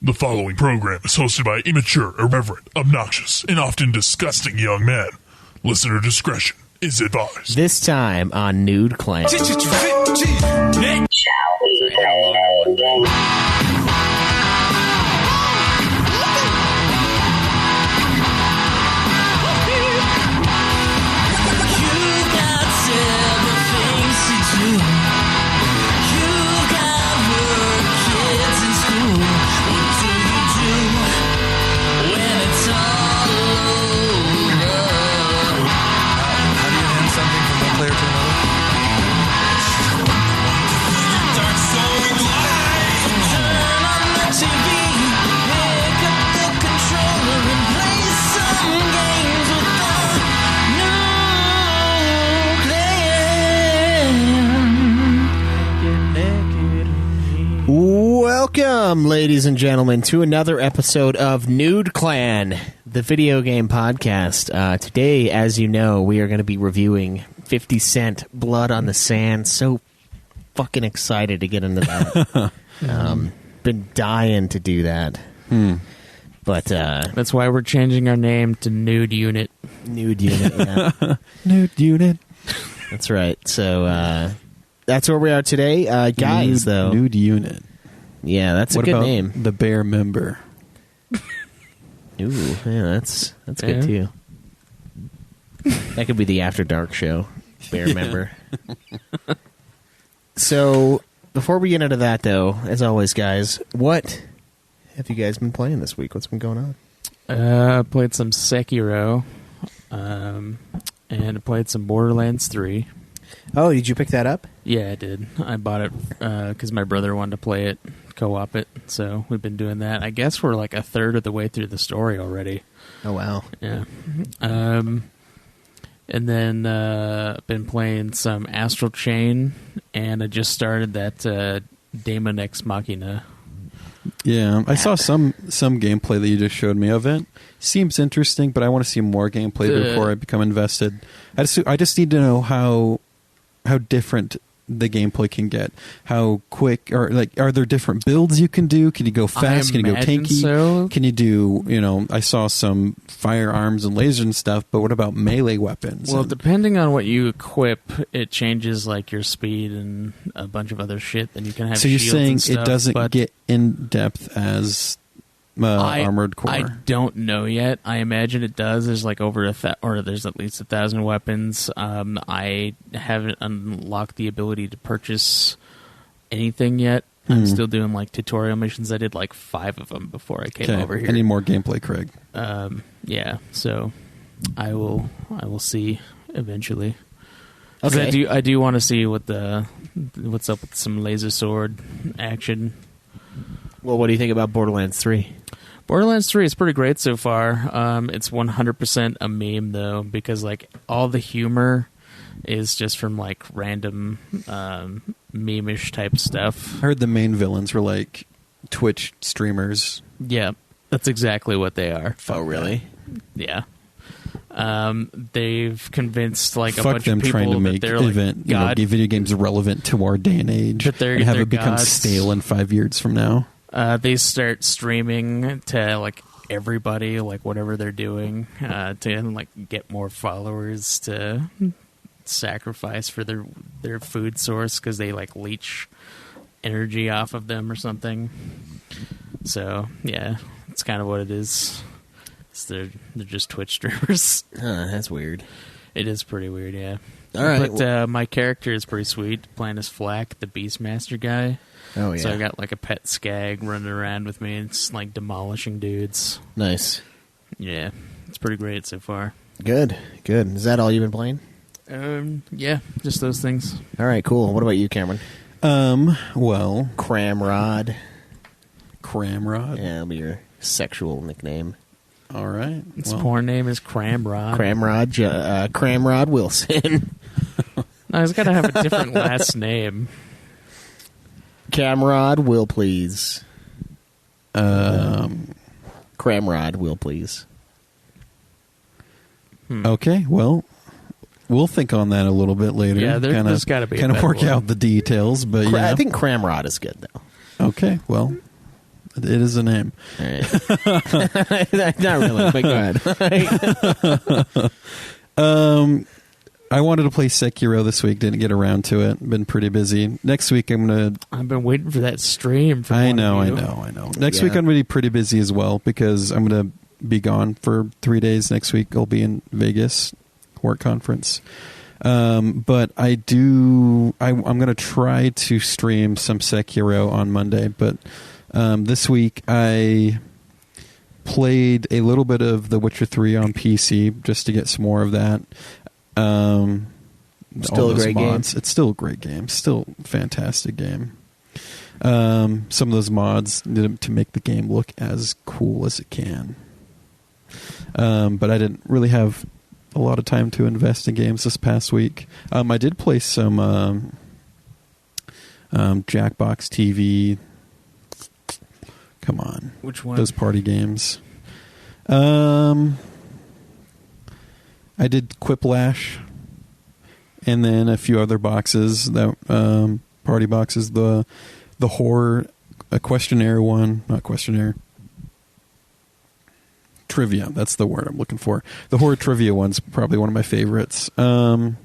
The following program is hosted by immature, irreverent, obnoxious, and often disgusting young men. Listener discretion is advised. This time on Nude Clan. Sorry, I had a longer one, right? Welcome, ladies and gentlemen, to another episode of Nude Clan, the video game podcast. Today, as you know, we are going to be reviewing 50 Cent, Blood on the Sand. So fucking excited to get into that. Been dying to do that. But that's why we're changing our name to Nude Unit. Nude Unit, yeah. Nude Unit. That's right. So that's where we are today. Guys, Nude Unit. Yeah, that's a good name. The Bear Member. Ooh, yeah, that's good too. That could be the After Dark show, Bear Member. So, before we get into that, though, as always, guys, what have you guys been playing this week? What's been going on? Played some Sekiro, and I played some Borderlands 3. Oh, did you pick that up? Yeah, I did. I bought it because my brother wanted to play it, co-op it, so we've been doing that. I guess we're like a third of the way through the story already. Oh, wow. Yeah. And then I've been playing some Astral Chain, and I just started that Daemon X Machina. Yeah, I saw some gameplay that you just showed me of it. Seems interesting, but I want to see more gameplay before I become invested. I just need to know how different the gameplay can get. How quick, or like, are there different builds you can do? Can you go fast? Can you go tanky? So. Can you do, I saw some firearms and lasers and stuff, but what about melee weapons? Well, depending on what you equip, it changes like your speed and a bunch of other shit. Then you can have. So you're shields saying and stuff, it doesn't get in depth as Armored Core? I don't know yet. I imagine it does. There's like there's at least 1,000 weapons. I haven't unlocked the ability to purchase anything yet. I'm still doing like tutorial missions. I did like 5 of them before I came over here. I need more gameplay, Craig. Yeah, so I will see eventually. Okay. I do want to see what's up with some laser sword action. Well, what do you think about Borderlands 3? Borderlands 3 is pretty great so far. It's 100% a meme, though, because like all the humor is just from like random meme-ish type stuff. I heard the main villains were like Twitch streamers. Yeah, that's exactly what they are. Oh, really? Yeah. They've convinced like a Fuck bunch them of people trying to make that they're like video games relevant to our day and age, and have it become gods. stale in 5 years from now. They start streaming to like everybody, like whatever they're doing, to like get more followers to sacrifice for their food source because they like leech energy off of them or something. So yeah, it's kind of what it is. They're just Twitch streamers. That's weird. It is pretty weird, yeah. All right, but my character is pretty sweet. Playing as Flack, the Beastmaster guy. Oh yeah. So I got like a pet skag running around with me and it's like demolishing dudes. Nice. Yeah, it's pretty great so far. Good. Is that all you've been playing? Yeah, just those things. All right, cool. What about you, Cameron? Well, Cramrod. Cramrod. Yeah, that'll be your sexual nickname. All right. Its porn name is Cramrod. Cramrod Wilson. No, he's got to have a different last name. Camrod will please. Cramrod will please. Okay, well, we'll think on that a little bit later. Yeah, there's got to be kind of work out the details, but I think Cramrod is good though. Okay, well, It is a name. All right. Not really, but go ahead. I wanted to play Sekiro this week. Didn't get around to it. Been pretty busy. Next week I'm gonna. I've been waiting for that stream. I know. Next week I'm gonna be pretty busy as well because I'm gonna be gone for 3 days. Next week I'll be in Vegas, work conference. But I'm gonna try to stream some Sekiro on Monday. But this week I played a little bit of The Witcher 3 on PC just to get some more of that. Still a great game. It's still a great game. Still a fantastic game. Some of those mods did to make the game look as cool as it can. But I didn't really have a lot of time to invest in games this past week. I did play some Jackbox TV. Come on. Which one? Those party games. I did Quiplash, and then a few other boxes that party boxes. The horror questionnaire one, not questionnaire. Trivia. That's the word I'm looking for. The horror trivia one's probably one of my favorites. And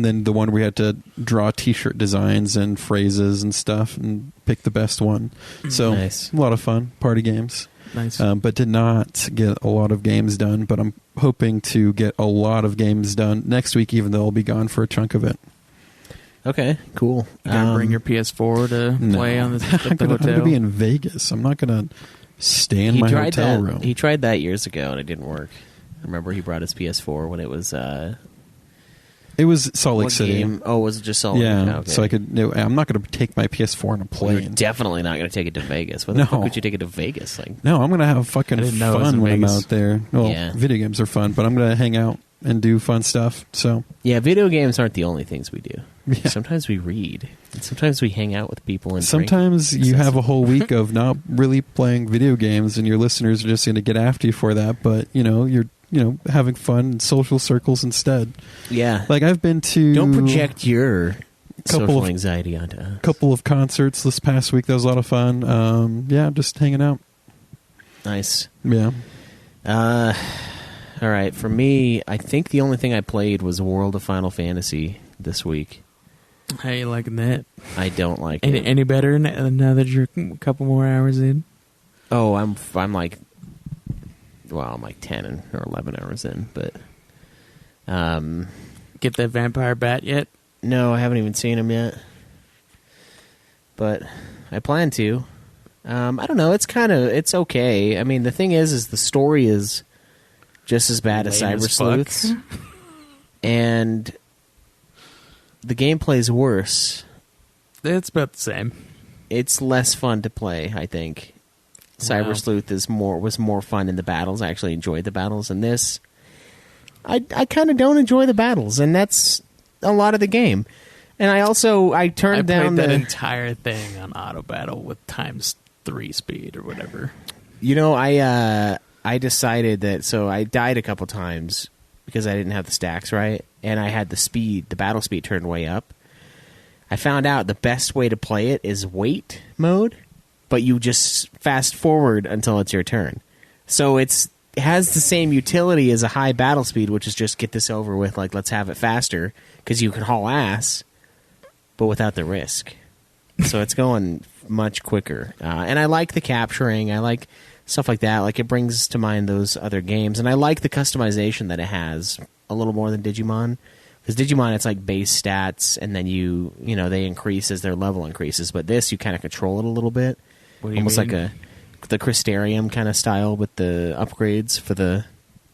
then the one where we had to draw T-shirt designs and phrases and stuff and pick the best one. So Nice. A lot of fun party games. Nice. But did not get a lot of games done. But I'm hoping to get a lot of games done next week, even though I'll be gone for a chunk of it. Okay, cool. You gotta bring your PS4 to play on the I'm hotel. going to be in Vegas. I'm not going to stay in my hotel room. He tried that years ago, and it didn't work. I remember he brought his PS4 when it was... It was Salt Lake what City. game? Oh, was it just Salt Lake? Yeah, Okay. so I could. No, I'm not going to take my PS4 on a You're plane. definitely not going to take it to Vegas. What the No. fuck would you take it to Vegas? Like, No, I'm going to have fucking I didn't know it was fun in when I'm Vegas. out there. Well, Yeah. video games are fun, but I'm going to hang out and do fun stuff. So yeah, video games aren't the only things we do. Yeah. Sometimes we read. And sometimes we hang out with people and drink. sometimes you have a whole week of not really playing video games, and your listeners are just going to get after you for that. But you're having fun in social circles instead. Yeah. Like I've been to Don't project your Couple social of- anxiety onto us. couple of concerts this past week. That was a lot of fun. Yeah, just hanging out. Nice. Yeah. All right. For me, I think the only thing I played was World of Final Fantasy this week. How you liking that? I don't like Any, it. any better now that you're a couple more hours in? Oh, I'm like, well, I'm like 10 or 11 hours in, but Get that vampire bat yet? no, I haven't even seen him yet. But I plan to. I don't know. It's okay. I mean, the thing is the story is just as bad as Lame Cyber as fuck. Sleuth's, and the gameplay is worse. It's about the same. It's less fun to play, I think. Cyber Wow. Sleuth was more fun in the battles. I actually enjoyed the battles. And this, I kind of don't enjoy the battles, and that's a lot of the game. And I turned I down played that the entire thing on auto battle with ×3 speed or whatever. I decided that, so I died a couple times because I didn't have the stacks right, and I had the battle speed turned way up. I found out the best way to play it is wait mode, but you just fast forward until it's your turn. So it has the same utility as a high battle speed, which is just get this over with, like let's have it faster, because you can haul ass, but without the risk. So it's going much quicker. And I like the capturing. I like stuff like that. Like, it brings to mind those other games. And I like the customization that it has a little more than Digimon. Because Digimon, it's like base stats, and then they increase as their level increases. But this, you kind of control it a little bit. What do you Almost mean? like the Crystarium kind of style with the upgrades for the...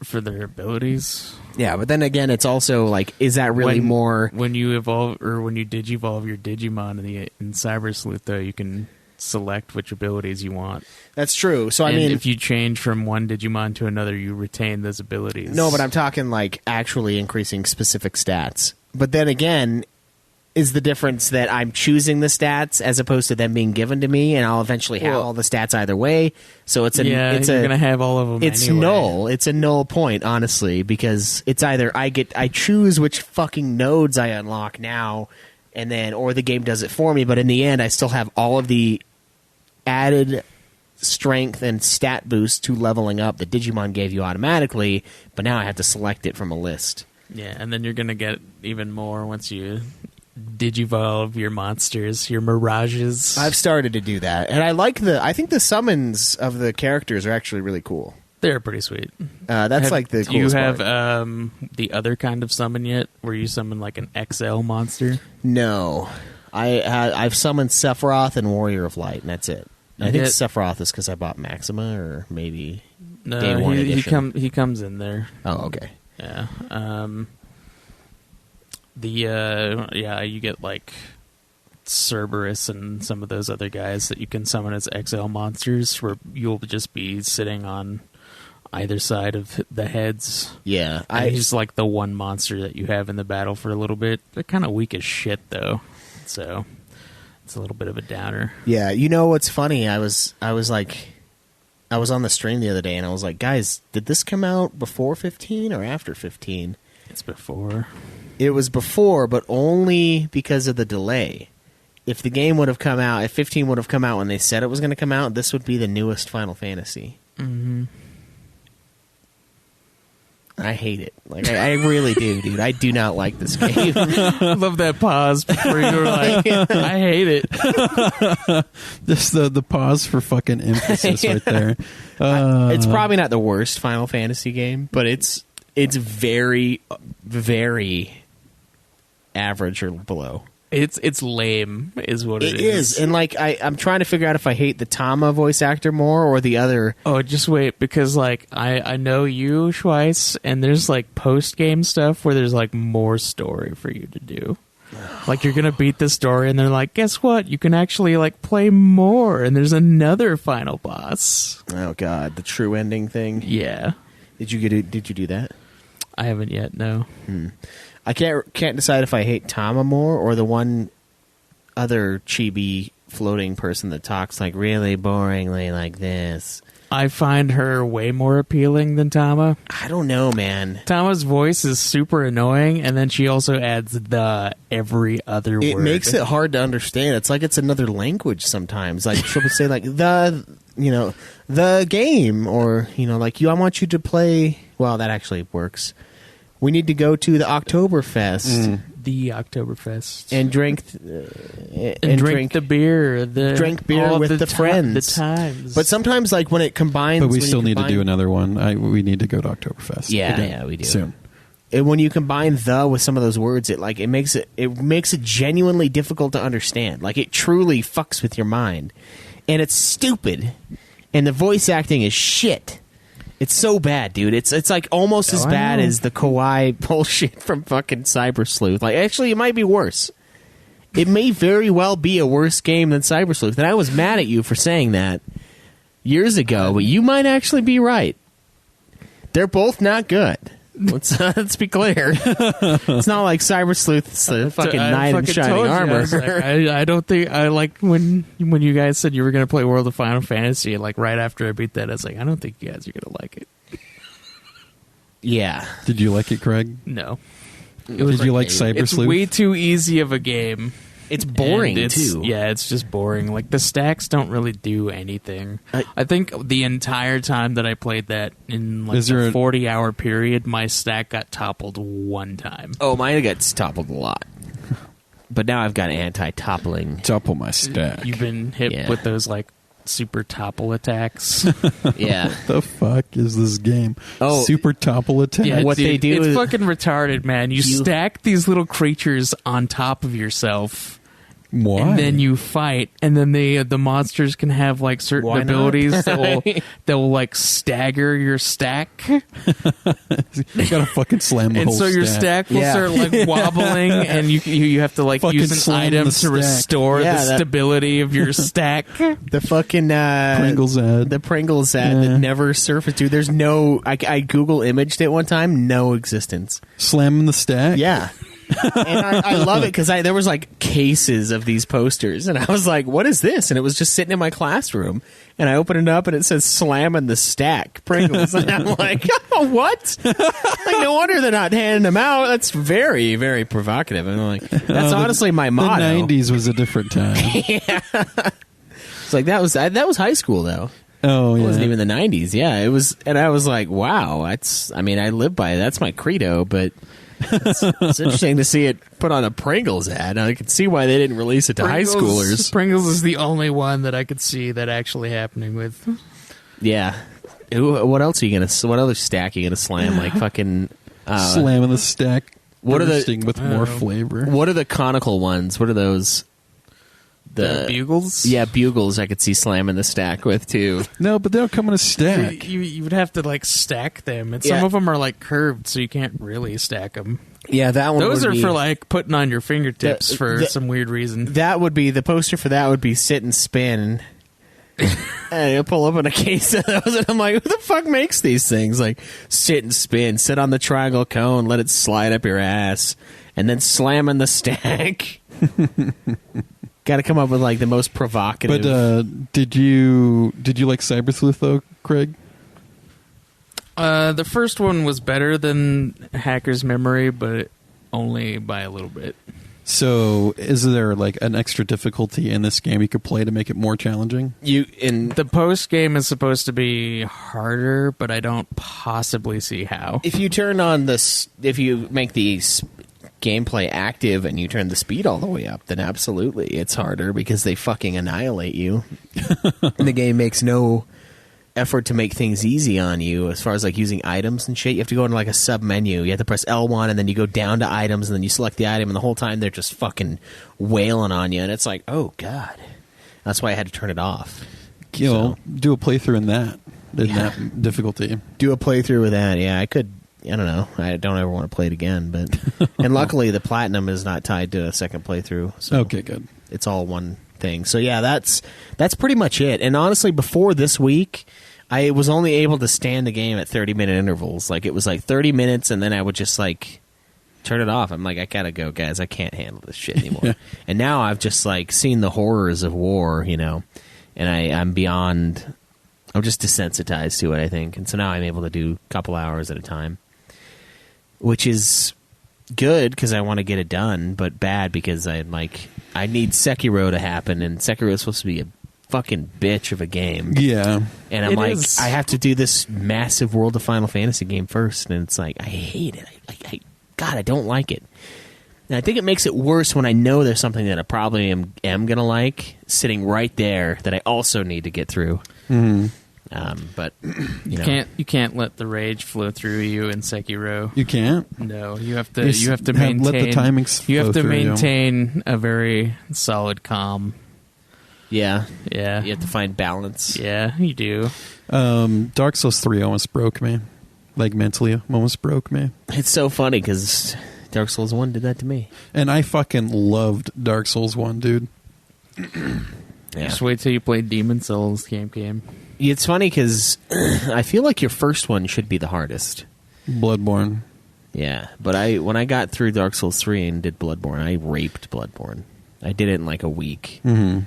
For their abilities. Yeah, but then again, it's also like, is that really more... When you evolve, or when you digivolve your Digimon in Cyber Sleuth, though, you can select which abilities you want. That's true. So, And I mean... if you change from one Digimon to another, you retain those abilities. No, but I'm talking like actually increasing specific stats. But then again, is the difference that I'm choosing the stats as opposed to them being given to me, and I'll eventually have all the stats either way. So you're gonna have all of them. It's anyway. null. It's a null point, honestly, because it's either I choose which fucking nodes I unlock now, or the game does it for me. But in the end, I still have all of the added strength and stat boost to leveling up that Digimon gave you automatically, but now I have to select it from a list. Yeah, and then you're going to get even more once you digivolve your monsters, your mirages. I've started to do that, and I think the summons of the characters are actually really cool. They're pretty sweet. That's like the coolest Do you have part. The other kind of summon yet, where you summon like an XL monster? No. I've summoned Sephiroth and Warrior of Light, and that's it. I think Sephiroth is because I bought Maxima, or maybe Day 1 edition. He comes in there. Oh, okay. Yeah. You get like Cerberus and some of those other guys that you can summon as XL monsters, where you'll just be sitting on either side of the heads. Yeah. He's like the one monster that you have in the battle for a little bit. They're kind of weak as shit, though. So it's a little bit of a downer. Yeah. You know what's funny? I was on the stream the other day, and I was like, guys, did this come out before 15 or after 15? It's before. It was before, but only because of the delay. If the game would have come out, if 15 would have come out when they said it was going to come out, this would be the newest Final Fantasy. Mm-hmm. I hate it. Like I really do, dude. I do not like this game. I love that pause before you were like, I hate it. Just the pause for fucking emphasis right there. It's probably not the worst Final Fantasy game, but it's very, very average or below. It's lame, is what it is. It is, and like I'm trying to figure out if I hate the Tama voice actor more or the other. Oh, just wait, because like I know you, Schweiss, and there's like post game stuff where there's like more story for you to do. Like you're gonna beat the story, and they're like, guess what? You can actually like play more, and there's another final boss. Oh God, the true ending thing. Yeah. Did you do that? I haven't yet. No. I can't decide if I hate Tama more or the one other chibi floating person that talks like really boringly like this. I find her way more appealing than Tama. I don't know, man. Tama's voice is super annoying, and then she also adds the every other word. It makes it hard to understand. It's like it's another language sometimes. Like she'll say like the game, or like I want you to play. Well, that actually works. We need to go to the Oktoberfest. The Oktoberfest. And drink the beer. Drink beer with the friends. The times. But sometimes, like, when it combines... But we still need to do another one. We need to go to Oktoberfest. Yeah, we do. Soon. And when you combine the with some of those words, it makes it genuinely difficult to understand. Like, it truly fucks with your mind. And it's stupid. And the voice acting is shit. It's so bad, dude. It's like almost as bad as the kawaii bullshit from fucking Cyber Sleuth. Like, actually, it might be worse. It may very well be a worse game than Cyber Sleuth. And I was mad at you for saying that years ago, but you might actually be right. They're both not good. Let's be clear. It's not like Cyber Sleuth's the fucking knight in shining armor. I don't think I like when you guys said you were going to play World of Final Fantasy. Like right after I beat that, I was like, I don't think you guys are going to like it. Yeah. Did you like it, Craig? No. Did you like Cyber Sleuth? It's way too easy of a game. It's boring, too. Yeah, it's just boring. Like, the stacks don't really do anything. I think the entire time that I played that, in like a 40-hour period, my stack got toppled one time. Oh, mine got toppled a lot. But now I've got anti-toppling. Topple my stack. You've been hit with those, like, super topple attacks. Yeah. What the fuck is this game? Oh, super topple attack. Yeah, what they do is fucking retarded, man. You stack these little creatures on top of yourself. Why? And then you fight, and then the monsters can have like certain abilities that will like stagger your stack. You gotta fucking slam the whole stack. And so your stack will start like wobbling, and you have to like fucking use an item to restore the stability of your stack. The fucking Pringles ad. The Pringles ad that never surfaced. Dude, there's no. I Google imaged it one time. No existence. Slamming the stack. Yeah. And I love it because there was like cases of these posters, and I was like, what is this? And it was just sitting in my classroom, and I opened it up, and it says slamming the stack Pringles, and I'm like, oh, what? Like, no wonder they're not handing them out. That's very, very provocative. And I'm like, that's honestly my motto. The 90s was a different time. Yeah. It's like that was high school though. Oh, yeah. It wasn't even the 90s. Yeah, it was. And I was like, wow, I live by it. That's my credo, but it's interesting to see it put on a Pringles ad. I can see why they didn't release it to high schoolers. Pringles is the only one that I could see that actually happening with. Yeah. What else are you gonna? What other stack are you gonna slam? Like fucking slamming the stack. What are bursting with more flavor? What are the conical ones? What are those? The bugles? Yeah, bugles I could see slamming the stack with, too. No, but they don't come in a stack. You would have to, like, stack them. And Yeah. some of them are, like, curved, so you can't really stack them. Yeah, that one Those would are be, for, like, putting on your fingertips the- some weird reason. That would be, the poster for that would be sit and spin. And you'll pull open a case of those, and I'm like, who the fuck makes these things? Like, sit and spin, sit on the triangle cone, let it slide up your ass, and then slam in the stack. Got to come up with like the most provocative. But did you like Cyber Sleuth though, Craig? The first one was better than Hacker's Memory, but only by a little bit. So, is there like an extra difficulty in this game you could play to make it more challenging? The post game is supposed to be harder, but I don't possibly see how. If you turn on this, if you make the gameplay active and you turn the speed all the way up, then absolutely it's harder because they fucking annihilate you. And the game makes no effort to make things easy on you as far as like using items and shit. You have to go into like a sub menu. You have to press L1 and then you go down to items and then you select the item, and the whole time they're just fucking wailing on you, and it's like, oh god. That's why I had to turn it off. You know, do a playthrough in that that difficulty. Do a playthrough with that. Yeah, I could. I don't know. I don't ever want to play it again, but and luckily the platinum is not tied to a second playthrough. So Okay, good. It's all one thing. So yeah, that's pretty much it. And honestly, before this week, I was only able to stand the game at 30-minute intervals. Like it was like 30 minutes, and then I would just like turn it off. I'm like, I gotta go, guys. I can't handle this shit anymore. And now I've just like seen the horrors of war, you know, and I'm beyond. I'm just desensitized to it, I think. And so now I'm able to do a couple hours at a time, which is good because I want to get it done, but bad because I need Sekiro to happen, and Sekiro is supposed to be a fucking bitch of a game. Yeah. And I'm like, I have to do this massive World of Final Fantasy game first, and it's like, I hate it. God, I don't like it. And I think it makes it worse when I know there's something that I probably am going to like sitting right there that I also need to get through. Mm-hmm. But you can't let the rage flow through you in Sekiro. You can't? No, you have to Let the timings you have flow to through you. maintain a very solid calm. Yeah. Yeah. You have to find balance. Yeah, you do. Dark Souls 3 almost broke me. Like mentally almost broke me. It's so funny because Dark Souls 1 did that to me. And I fucking loved Dark Souls 1, dude. Yeah. Just wait till you play Demon Souls game. It's funny because I feel like your first one should be the hardest. Bloodborne. Yeah, but when I got through Dark Souls 3 and did Bloodborne, I raped Bloodborne. I did it in like a week. Mm-hmm.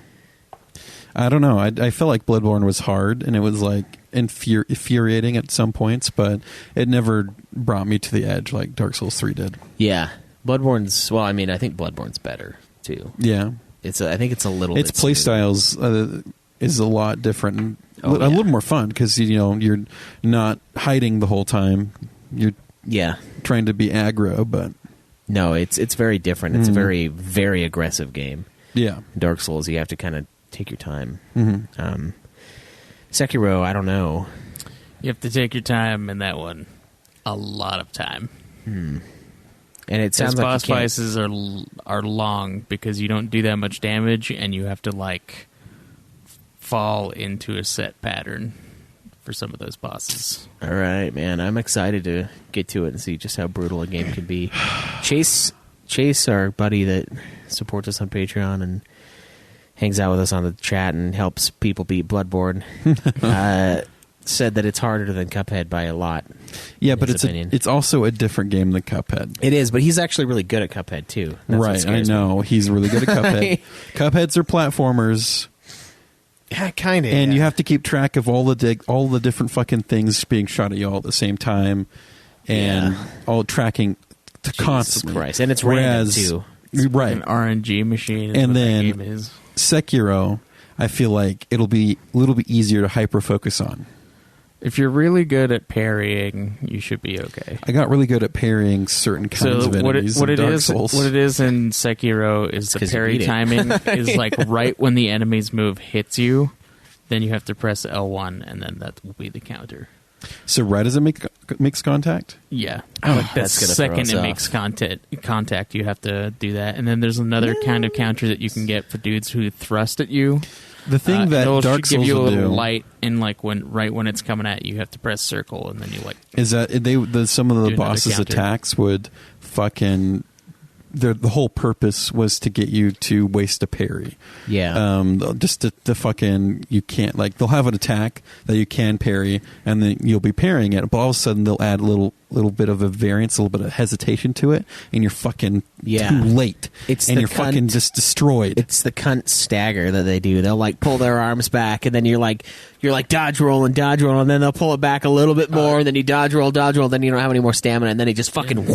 I don't know. I felt like Bloodborne was hard, and it was like infuriating at some points, but it never brought me to the edge like Dark Souls 3 did. Yeah, Bloodborne's. Well, I mean, I think Bloodborne's better too. Yeah, I think it's a little. Its bit play smoother. styles is a lot different. And a yeah. little more fun because you're not hiding the whole time. You're trying to be aggro, but no, it's very different. It's a very, very aggressive game. Yeah, Dark Souls, you have to kind of take your time. Mm-hmm. Sekiro, I don't know. You have to take your time in that one. A lot of time. And it sounds like boss fights are long because you don't do that much damage, and you have to like fall into a set pattern for some of those bosses. All right, man. I'm excited to get to it and see just how brutal a game can be. Chase, our buddy that supports us on Patreon and hangs out with us on the chat and helps people beat Bloodborne, said that it's harder than Cuphead by a lot. Yeah, but it's also a different game than Cuphead. It is, but he's actually really good at Cuphead too. That's right, I know. He's really good at Cuphead. Cupheads are platformers. Yeah, kind of. And you have to keep track of all the different fucking things being shot at you all at the same time, and all tracking constantly. Christ. And it's random too. Right, an RNG machine. And what then that game is. Sekiro, I feel like it'll be a little bit easier to hyper focus on. If you're really good at parrying, you should be okay. I got really good at parrying certain kinds of enemies in Dark Souls. What it is in Sekiro is the parry timing is like right when the enemy's move hits you, then you have to press L1, and then that will be the counter. So right as it makes contact? Yeah. That's the gonna second throw us it makes contact, you have to do that. And then there's another kind of counter that you can get for dudes who thrust at you. The thing that Dark Souls give you a will little do light, and like right when it's coming at you, you have to press circle, and then you like is that some of the bosses' counter. Attacks would fucking the whole purpose was to get you to waste a parry. Yeah. Just to fucking you can't like they'll have an attack that you can parry, and then you'll be parrying it, but all of a sudden they'll add a little bit of a variance, a little bit of hesitation to it, and you're fucking too late. You're fucking just destroyed. It's the cunt stagger that they do. They'll like pull their arms back, and then you're like dodge roll, and then they'll pull it back a little bit more, and then you dodge roll, then you don't have any more stamina, and then he just fucking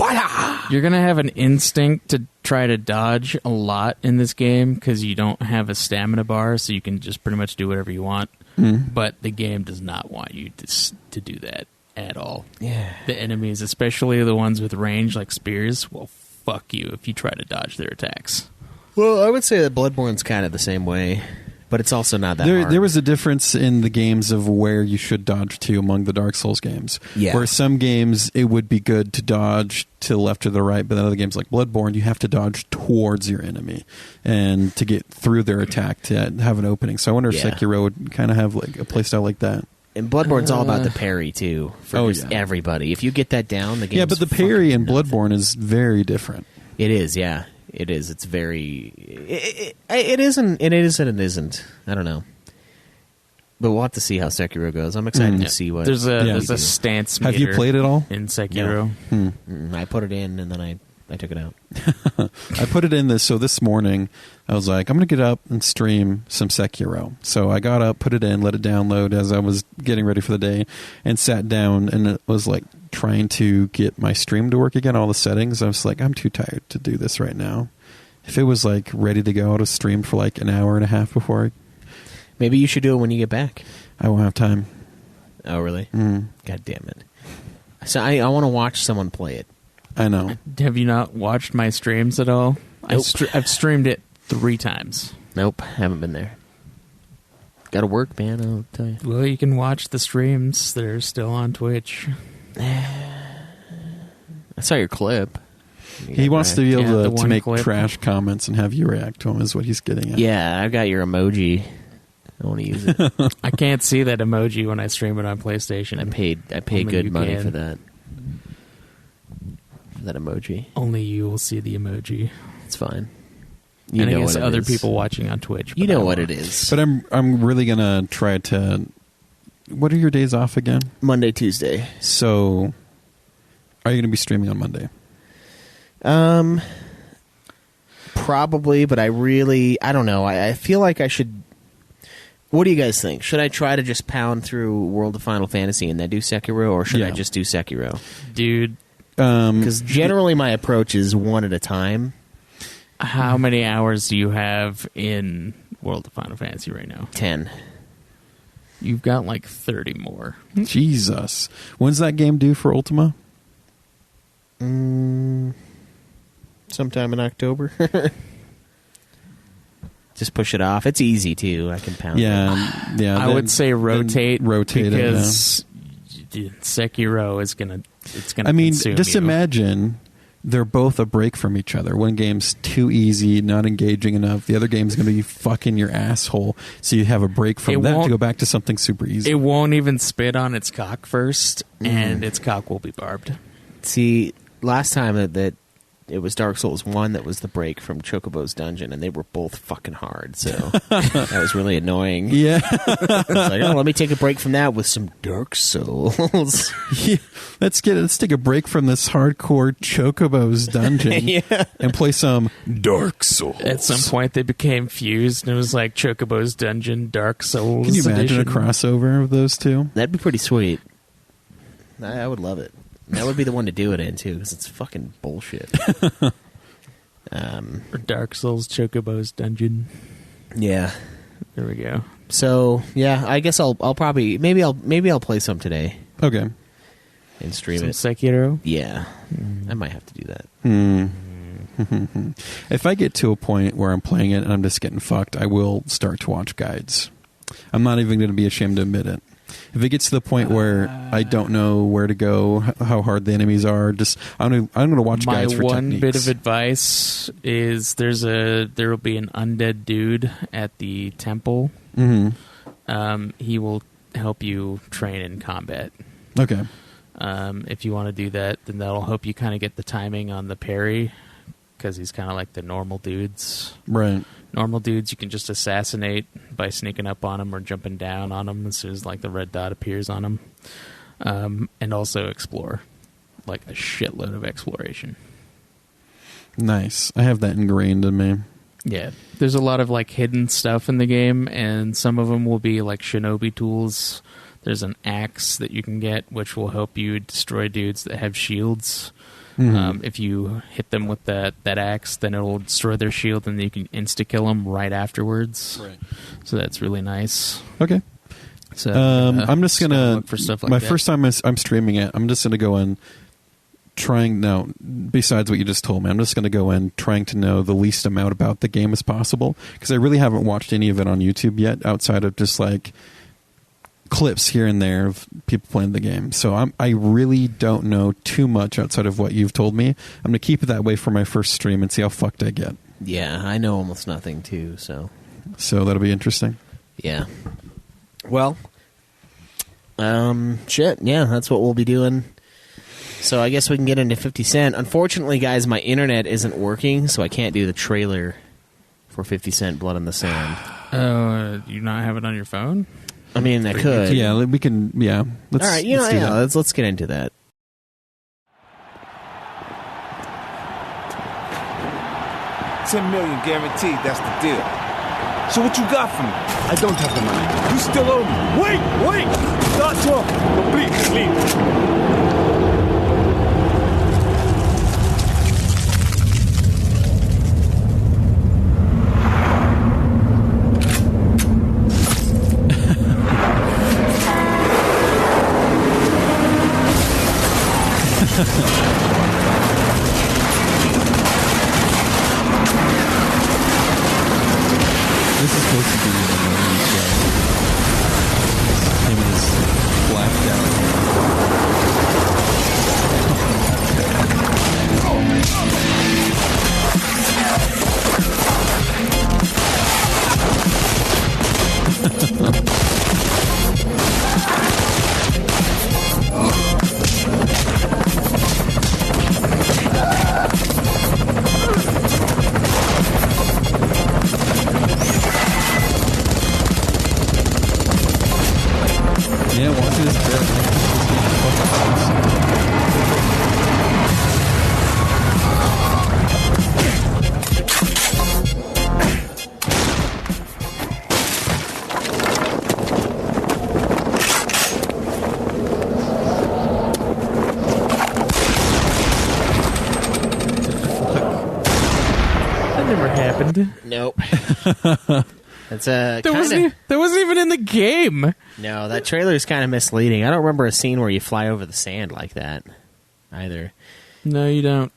You're gonna have an instinct to try to dodge a lot in this game because you don't have a stamina bar, so you can just pretty much do whatever you want. But the game does not want you to do that at all. Yeah. The enemies, especially the ones with range like spears, will fuck you if you try to dodge their attacks. Well, I would say that Bloodborne's kind of the same way, but it's also not that hard. There was a difference in the games of where you should dodge to among the Dark Souls games. Yeah. Where some games it would be good to dodge to the left or the right, but then other games like Bloodborne, you have to dodge towards your enemy and to get through their attack to have an opening. So I wonder if Sekiro would kind of have like a playstyle like that. And Bloodborne's all about the parry, too, for everybody. If you get that down, the game's but the parry in Bloodborne is very different. It is, yeah. It is. It's very... It isn't, and it is and it isn't. I don't know. But we'll have to see how Sekiro goes. I'm excited to see what... There's a stance meter. Have you played it all? In Sekiro? I put it in, and then I took it out. I put it in this morning. I was like, I'm going to get up and stream some Sekiro. So I got up, put it in, let it download as I was getting ready for the day, and sat down, and it was like trying to get my stream to work again, all the settings. I was like, I'm too tired to do this right now. If it was like ready to go, I would have streamed for like an hour and a half before. Maybe you should do it when you get back. I won't have time. Oh, really? God damn it. So I want to watch someone play it. I know. Have you not watched my streams at all? Nope. I've streamed it 3 times. Nope, haven't been there. Got to work, man, I'll tell you. Well, you can watch the streams. They're still on Twitch. I saw your clip. He wants to be able to make clip. trash comments and have you react to them is what he's getting at. Yeah, I've got your emoji. I want to use it. I can't see that emoji when I stream it on PlayStation. I paid Only good money for that. For that emoji. Only you will see the emoji. It's fine. You know what other people watching on Twitch. You know what it is. But I'm really gonna try to. What are your days off again? Monday, Tuesday. So, are you gonna be streaming on Monday? Probably, but I don't know. I feel like I should. What do you guys think? Should I try to just pound through World of Final Fantasy and then do Sekiro, or should I just do Sekiro? Dude. Because generally my approach is one at a time. How many hours do you have in World of Final Fantasy right now? 10. You've got like 30 more. Jesus. When's that game due for Ultima? Sometime in October. Just push it off. It's easy too. I can pound. Yeah. I would say rotate because it, Sekiro is gonna. It's gonna. I mean, consume just you. imagine they're both a break from each other. One game's too easy, not engaging enough. The other game's going to be fucking your asshole. So you have a break from that to go back to something super easy. It won't even spit on its cock first, and its cock will be barbed. See, last time that it was Dark Souls 1 that was the break from Chocobo's dungeon, and they were both fucking hard, so that was really annoying. Yeah. I was like, let me take a break from that with some Dark Souls. Yeah. Let's take a break from this hardcore Chocobo's dungeon and play some Dark Souls. At some point, they became fused, and it was like Chocobo's Dungeon, Dark Souls. Can you imagine edition. a crossover of those two? That'd be pretty sweet. I would love it. That would be the one to do it in, too, because it's fucking bullshit. Or Dark Souls, Chocobo's Dungeon. Yeah. There we go. So yeah, I guess I'll probably maybe I'll play some today Okay. and stream Some it. Sekiro. Yeah, I might have to do that. If I get to a point where I'm playing it and I'm just getting fucked, I will start to watch guides. I'm not even going to be ashamed to admit it. If it gets to the point where I don't know where to go, how hard the enemies are, I'm going to watch guides for My techniques. one bit of advice is there will be an undead dude at the temple. Mm-hmm. He will help you train in combat. Okay. If you want to do that, then that'll help you kind of get the timing on the parry, because he's kind of like the normal dudes. Right. Normal dudes you can just assassinate by sneaking up on them or jumping down on them as soon as like the red dot appears on them. And also explore, like a shitload of exploration. Nice. I have that ingrained in me. Yeah, there's a lot of like hidden stuff in the game, and some of them will be like shinobi tools. There's an axe that you can get, which will help you destroy dudes that have shields. Mm-hmm. If you hit them with that axe, then it'll destroy their shield, and you can insta-kill them right afterwards. Right. So that's really nice. Okay. So I'm just gonna look for stuff like my that. first time I'm streaming it. I'm just gonna go in trying now. Besides what you just told me, I'm just gonna go in trying to know the least amount about the game as possible, because I really haven't watched any of it on YouTube yet, outside of just like clips here and there of people playing the game. So I really don't know too much outside of what you've told me. I'm gonna keep it that way for my first stream and see how fucked I get. Yeah, I know almost nothing too. So that'll be interesting. yeah. Well, shit. Yeah, that's what we'll be doing. So I guess we can get into 50 Cent. Unfortunately, guys, my internet isn't working, so I can't do the trailer for 50 Cent Blood on the Sand. You not have it on your phone? I mean, I could. Yeah, we can. Yeah. All right, let's do that. let's get into that. $10 million guaranteed, that's the deal. So what you got for me? I don't have the money. You still owe me. Wait! Start talking. But please, leave. This is supposed to be an annoying show. Him is blacked out. Yeah, watching this That never happened. Nope. That's a That wasn't even in the game. No, that trailer is kind of misleading. I don't remember a scene where you fly over the sand like that either. No, you don't.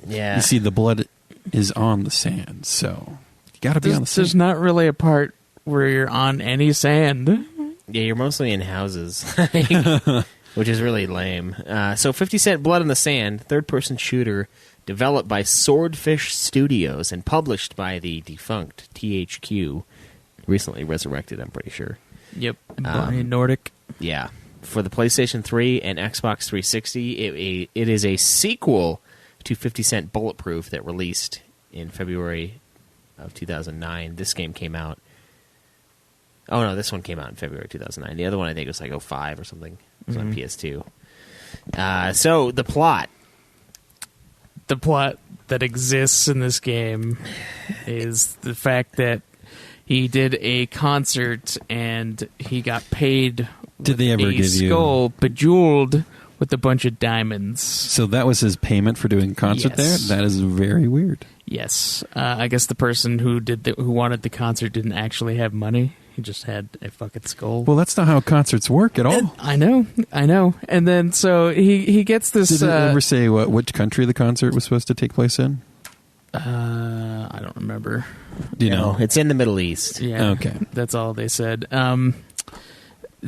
Yeah. You see, the blood is on the sand, so you got to be on the There's sand. not really a part where you're on any sand. Yeah, you're mostly in houses, which is really lame. So 50 Cent Blood on the Sand, third-person shooter, developed by Swordfish Studios and published by the defunct THQ, recently resurrected, I'm pretty sure. Yep. Brian Nordic. Yeah. For the PlayStation 3 and Xbox 360, it is a sequel to 50 Cent Bulletproof that released in February of 2009. This game came out... Oh, no, this one came out in February 2009. The other one, I think, was like 05 or something. It was on PS2. So, the plot. The plot that exists in this game is the fact that he did a concert and he got paid Did they ever a give you... skull bejeweled with a bunch of diamonds. So that was his payment for doing a concert Yes. there? That is very weird. Yes. I guess the person who who wanted the concert didn't actually have money. He just had a fucking skull. Well, that's not how concerts work at all. I know. And then so he gets this. Did it ever say which country the concert was supposed to take place in? I don't remember. Do you know? It's in the Middle East. Yeah. Okay. That's all they said.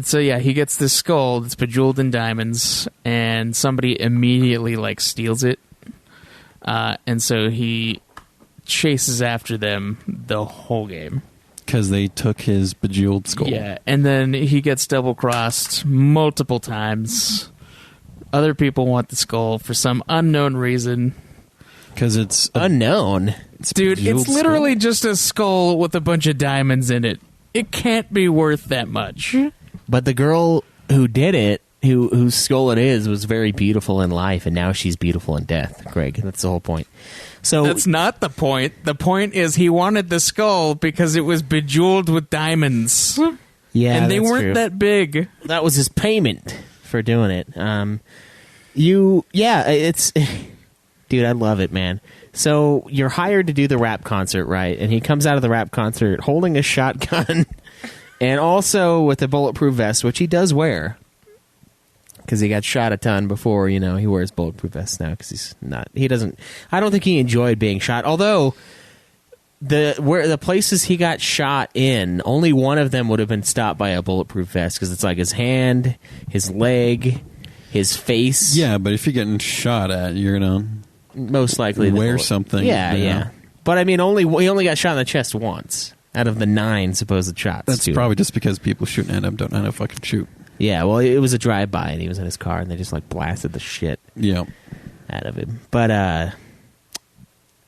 So yeah, he gets this skull that's bejeweled in diamonds, and somebody immediately steals it, and so he chases after them the whole game. Because they took his bejeweled skull. Yeah, and then he gets double-crossed multiple times. Other people want the skull for some unknown reason. Because it's Unknown. Dude, it's literally just a skull with a bunch of diamonds in it. It can't be worth that much. But the girl who did it, whose skull it is, was very beautiful in life, and now she's beautiful in death, Greg. That's the whole point. So That's not the point. The point is he wanted the skull because it was bejeweled with diamonds. yeah, and they that's weren't true. that big. That was his payment for doing it. It's dude, I love it, man. So you're hired to do the rap concert, right? And he comes out of the rap concert holding a shotgun and also with a bulletproof vest, which he does wear. Because he got shot a ton before, he wears bulletproof vests now because I don't think he enjoyed being shot. Although, the places he got shot in, only one of them would have been stopped by a bulletproof vest because it's his hand, his leg, his face. Yeah, but if you're getting shot at, you're going to Most likely wear something. Yeah. But I mean, he only got shot in the chest once out of the 9 supposed shots. That's probably just because people shooting at him don't know how to fucking shoot. Yeah, well, it was a drive-by, and he was in his car, and they just, blasted the shit out of him. But,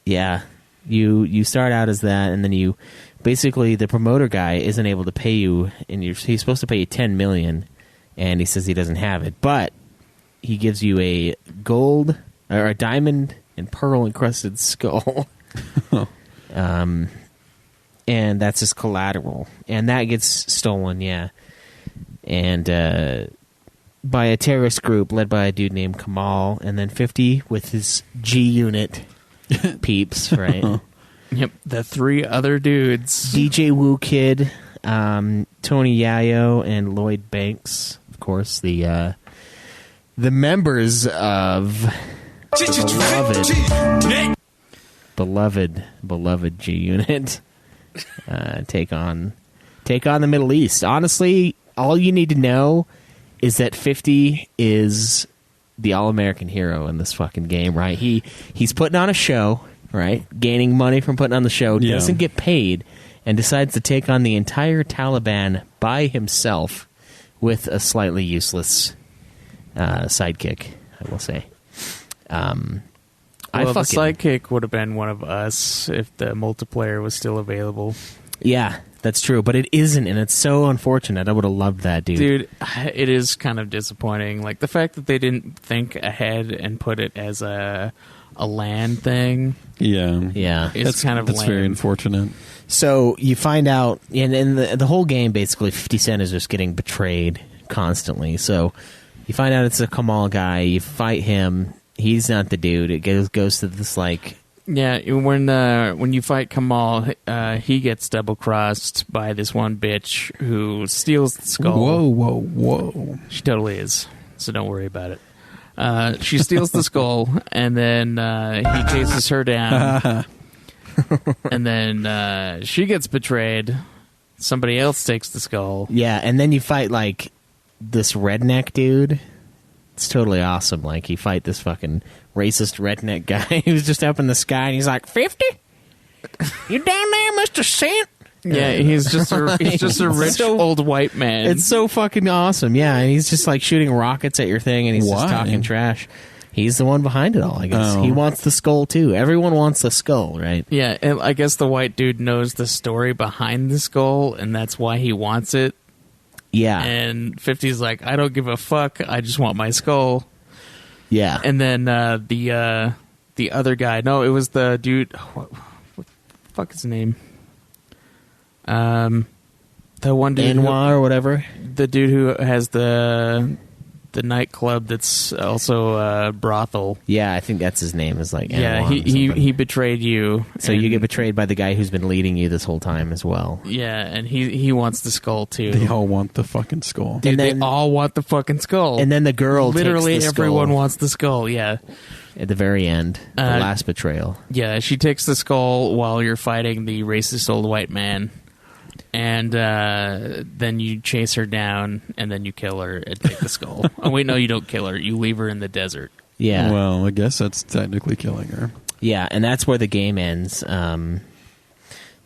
yeah, you start out as that, and then you... Basically, the promoter guy isn't able to pay you, and he's supposed to pay you $10 million, and he says he doesn't have it. But he gives you a gold... or a diamond and pearl-encrusted skull. And that's his collateral. And that gets stolen, yeah. And by a terrorist group led by a dude named Kamal, and then 50 with his G-Unit peeps, right? Yep, the 3 other dudes. DJ Woo Kid, Tony Yayo, and Lloyd Banks, of course, the members of beloved G-Unit take on the Middle East. Honestly, all you need to know is that 50 is the all-American hero in this fucking game, right? He's putting on a show, right? Gaining money from putting on the show, doesn't get paid, and decides to take on the entire Taliban by himself with a slightly useless sidekick, I will say. The sidekick would have been one of us if the multiplayer was still available. Yeah, that's true, but it isn't, and it's so unfortunate. I would have loved that, dude. Dude, it is kind of disappointing. The fact that they didn't think ahead and put it as a LAN thing. Yeah. That's kind of that's lame. very unfortunate. So you find out, and in the whole game, basically, 50 Cent is just getting betrayed constantly. So you find out it's a Kamal guy. You fight him. He's not the dude. It goes to this Yeah, when you fight Kamal, he gets double crossed by this one bitch who steals the skull. Whoa! She totally is. So don't worry about it. She steals the skull, and then he chases her down, and then she gets betrayed. Somebody else takes the skull. Yeah, and then you fight this redneck dude. It's totally awesome. You fight this fucking racist redneck guy who's just up in the sky, and he's like, 50? You down there, Mr. Cent? Yeah, he's just a rich old white man. It's so fucking awesome. Yeah, and he's just shooting rockets at your thing, and he's just Why? talking trash. He's the one behind it all, I guess. Oh. He wants the skull, too. Everyone wants the skull, right? Yeah, and I guess the white dude knows the story behind the skull, and that's why he wants it. Yeah. And 50's like, I don't give a fuck. I just want my skull. Yeah. And then the other guy. No, it was the dude. What the fuck is his name? The one dude. Anwar or whatever. The dude who has the the nightclub that's also a brothel. Yeah, I think that's his name. Is like Yeah, Anwan or he something. betrayed you. So you get betrayed by the guy who's been leading you this whole time as well. Yeah, and he wants the skull too. They all want the fucking skull. Dude, And then- they all want the fucking skull. And then the girl literally takes the skull everyone wants the skull. Yeah, at the very end, the last betrayal. yeah. She takes the skull while you're fighting the racist old white man. And then you chase her down, and then you kill her and take the skull. Oh, wait, no, you don't kill her. You leave her in the desert. Yeah, Well, I guess that's technically killing her. yeah, and that's where the game ends,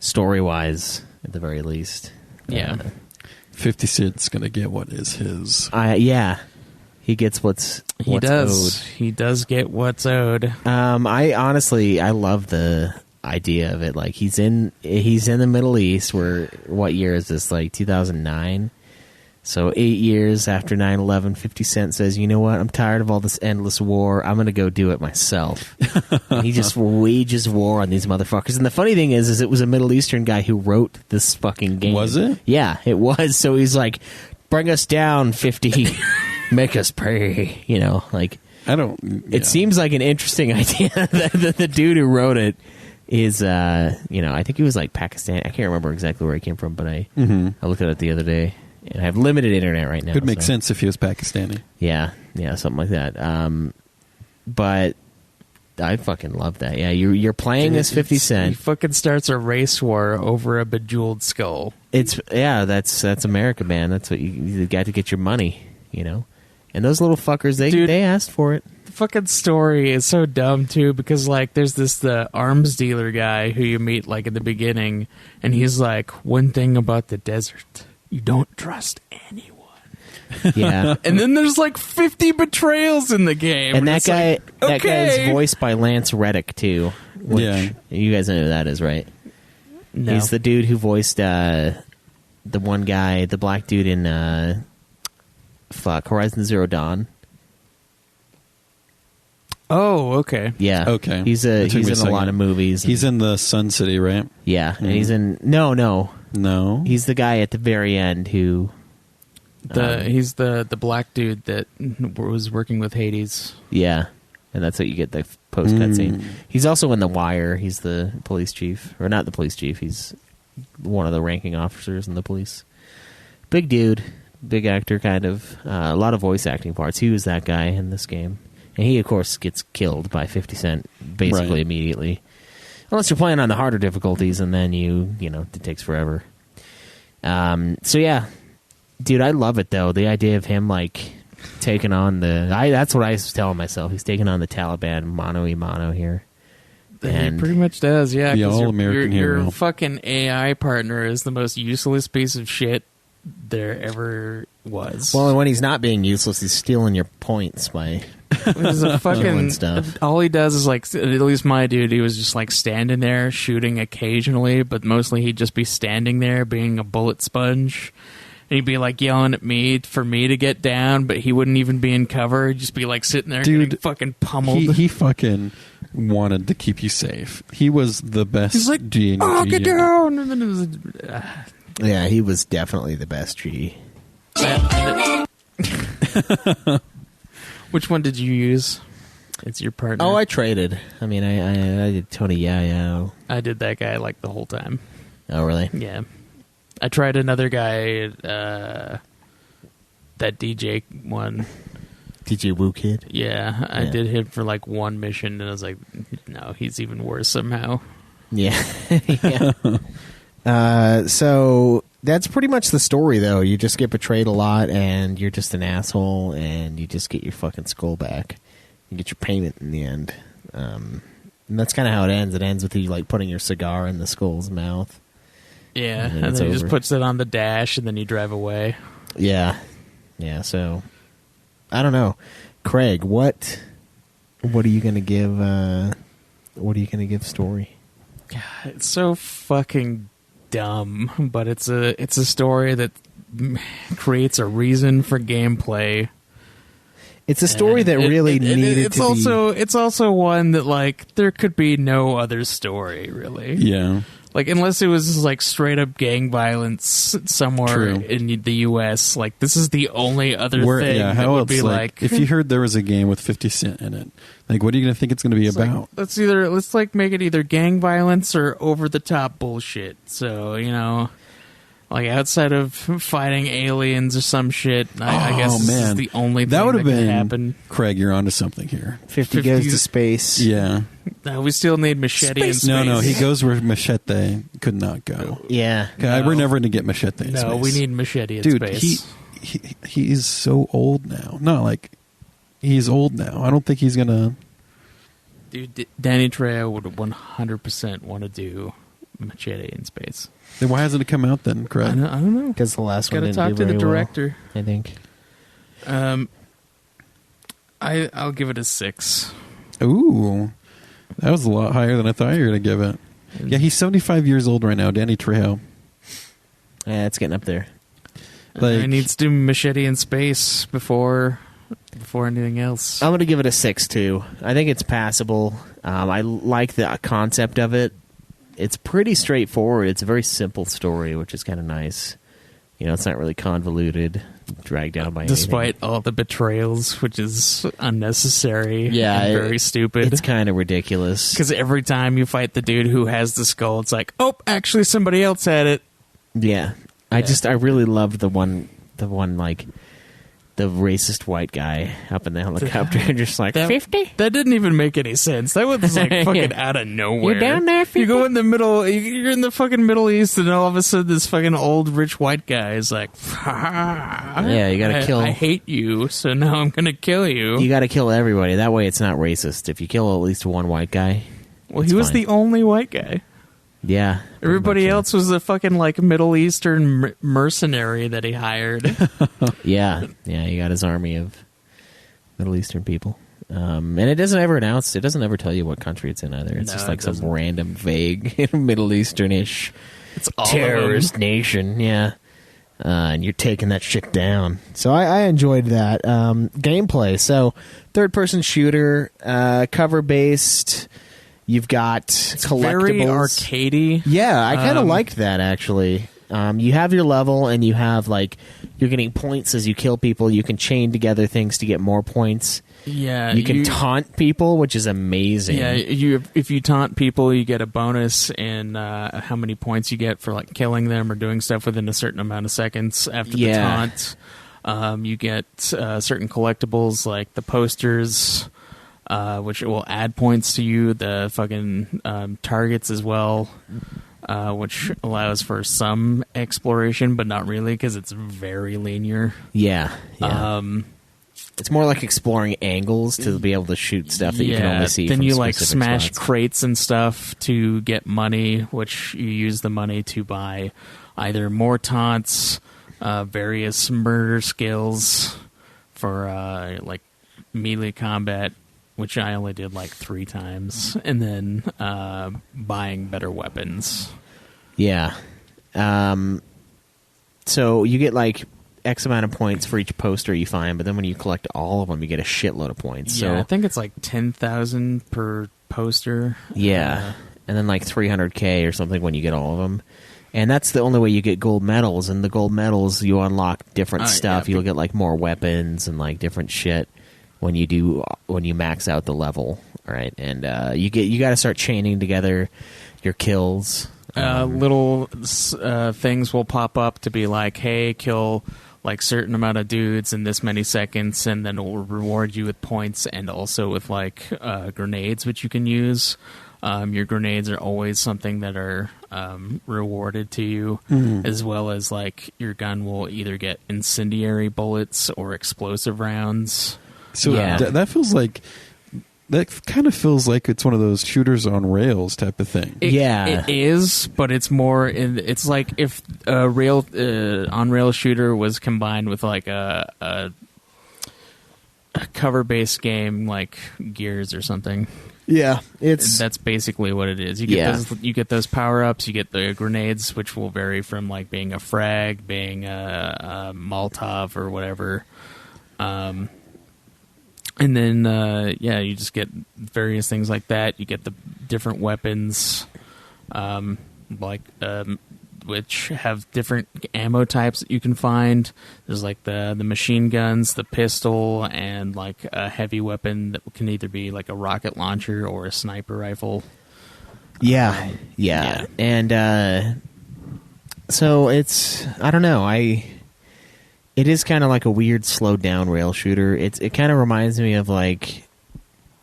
story-wise, at the very least. Yeah. 50 Cent's going to get what is his. Yeah, he gets what's He does. owed. He does get what's owed. I love the idea of it. Like he's in the Middle East. Where what year is this? Like 2009. So 8 years after 9/11, 50 Cent says, "You know what? I'm tired of all this endless war. I'm going to go do it myself." And he just wages war on these motherfuckers. And the funny thing is it was a Middle Eastern guy who wrote this fucking game. Was it? Yeah, it was. So he's like, "Bring us down, 50. Make us pay." You know, like. I don't. It seems like an interesting idea. The dude who wrote it is, I think he was like Pakistan. I can't remember exactly where he came from, but I looked at it the other day, and I have limited internet right now. Could make so- sense if he was Pakistani. Yeah, something like that. But I fucking love that. Yeah, you're playing as 50 He Cent. fucking starts a race war over a bejeweled skull. That's America, man. That's what you got to get your money, you know. And those little fuckers, they asked for it. The fucking story is so dumb too, because like there's the arms dealer guy who you meet like in the beginning, and he's like, one thing about the desert, you don't trust anyone. Yeah. And then there's like 50 betrayals in the game, And that it's guy, like, that guy's okay. voiced by Lance Reddick too. Which, Yeah. you guys know who that is, right? No. He's the dude who voiced the one guy, the black dude in Horizon Zero Dawn. Oh, okay. Yeah, Okay. He's That took in me a a lot second. of movies. He's in the Sun City, right? yeah, and he's in no. No. He's the guy at the very end who. He's the black dude that was working with Hades. Yeah, and that's what you get the post cutscene. He's also in The Wire. He's the police chief, or not the police chief. He's one of the ranking officers in the police. Big dude, big actor, kind of. A lot of voice acting parts. He was that guy in this game, and he of course gets killed by 50 Cent basically Right. immediately, unless you're playing on the harder difficulties, and then it takes forever. So yeah. Dude, I love it though. The idea of him like taking on that's what I was telling myself. He's taking on the Taliban mano-a-mano here. He And pretty much does, yeah. The 'cause all-American your hero. fucking AI partner is the most useless piece of shit there ever was. well, and when he's not being useless, he's stealing your points by There's a fucking doing stuff. all he does is like, at least my dude, he was just like standing there shooting occasionally, but mostly he'd just be standing there being a bullet sponge. And he'd be like yelling at me for me to get down, but he wouldn't even be in cover. He'd just be like sitting there Dude, getting fucking pummeled. He fucking wanted to keep you safe. He was the best. He's like, G&G oh, get unit. down! And then it was, Yeah, he was definitely the best G. which one did you use? It's your partner. Oh, I traded. I mean, I did Tony Yayo. I did that guy like the whole time. Oh, really? Yeah. I tried another guy, that DJ one. DJ Woo Kid? Yeah, I Yeah. did him for like one mission, and I was like, no, he's even worse somehow. Yeah. Yeah. So that's pretty much the story, though. You just get betrayed a lot, and you're just an asshole, and you just get your fucking skull back. You get your payment in the end. And that's kind of how it ends. It ends with you like putting your cigar in the skull's mouth. Yeah, And then and it's then he just over. puts it on the dash, and then you drive away. Yeah. Yeah, so I don't know. Craig, what are you gonna give story? God, it's so fucking dumb, but it's a story that creates a reason for gameplay. It's a story that And really needed it's to also it's also one that like there could be no other story really. Yeah. Like, unless it was like straight up gang violence somewhere True. in the U.S., like this is the only other thing Yeah, that how would else? be Like, if you heard there was a game with 50 Cent in it, like, what are you going to think it's going to be about? let's like make it either gang violence or over the top bullshit. So, you know, like outside of fighting aliens or some shit, I guess this is the only thing that would have could been happen. Craig, you're onto something here. 50 goes to space. Yeah. We still need Machete in space. No, he goes where Machete could not go. Yeah. We're never going to get Machete in space. No, we need Machete in Dude, space. he's so old now. Not like he's old now. I don't think he's going to... Dude, Danny Trejo would 100% want to do Machete in space. Then why hasn't it come out then, I Craig? don't know. Because the last one Got to didn't talk do to the very well, director. I think. I'll give it a 6. Ooh. That was a lot higher than I thought you were going to give it. Yeah, he's 75 years old right now, Danny Trejo. Yeah, it's getting up there. Like, I need to do Machete in space before anything else. I'm going to give it a 6 too. I think it's passable. I like the concept of it. It's pretty straightforward. It's a very simple story, which is kind of nice. You know, it's not really convoluted, dragged down by Despite anything. all the betrayals, which is unnecessary Yeah, and very stupid. It's kind of ridiculous. Because every time you fight the dude who has the skull, it's like, oh, actually somebody else had it. Yeah. I really loved the one like the racist white guy up in the helicopter, just like 50. That didn't even make any sense. That was like fucking out of nowhere. You down there, 50? You go in the middle. You're in the fucking Middle East, and all of a sudden, this fucking old rich white guy is like, Yeah, you gotta kill. I hate you, so now I'm gonna kill you. You got to kill everybody. That way, it's not racist. If you kill at least one white guy, Well, it's he was fine. the only white guy. Yeah. Everybody pretty much, else was a fucking like Middle Eastern mercenary that he hired. Yeah, you got his army of Middle Eastern people. And it doesn't ever announce. It doesn't ever tell you what country it's in either. It's No, just it like some doesn't. random, vague Middle Eastern-ish It's all terrorist nation. Yeah, and you're taking that shit down. So I enjoyed that gameplay. So third-person shooter, cover-based. You've got collectibles. very arcadey. Yeah, I kind of liked that actually. You have your level, and you have like you're getting points as you kill people. You can chain together things to get more points. Yeah, You can taunt people, which is amazing. Yeah, if you taunt people, you get a bonus in how many points you get for like killing them or doing stuff within a certain amount of seconds after the taunt. You get certain collectibles like the posters, which will add points to you. The fucking targets as well, which allows for some exploration, but not really because it's very linear. Yeah. It's more like exploring angles to be able to shoot stuff that you can only see. Then from you like specific smash spots. crates and stuff to get money, which you use the money to buy either more taunts, various murder skills for like melee combat, which I only did like 3 times, and then buying better weapons. Yeah. So you get like X amount of points for each poster you find, but then when you collect all of them, you get a shitload of points. Yeah, So I think it's like 10,000 per poster. yeah, and then like 300K or something when you get all of them. And that's the only way you get gold medals. And the gold medals, you unlock different stuff. Yeah. You'll get like more weapons and like different shit when you max out the level, right? And you got to start chaining together your kills. Little things will pop up to be like, hey, kill like certain amount of dudes in this many seconds, and then it will reward you with points and also with like grenades, which you can use. Your grenades are always something that are rewarded to you, as well as like your gun will either get incendiary bullets or explosive rounds. So Yeah. that kind of feels like it's one of those shooters on rails type of thing. It is, but it's more. It's like if a on rail shooter was combined with like a cover based game like Gears or something. Yeah, That's basically what it is. You get those power ups. You get the grenades, which will vary from like being a frag, being a Molotov or whatever. And then, you just get various things like that. You get the different weapons. like which have different ammo types that you can find. There's like the machine guns, the pistol, and like a heavy weapon that can either be like a rocket launcher or a sniper rifle. Yeah. And so it's, I don't know, it is kind of like a weird slowed down rail shooter. It kind of reminds me of like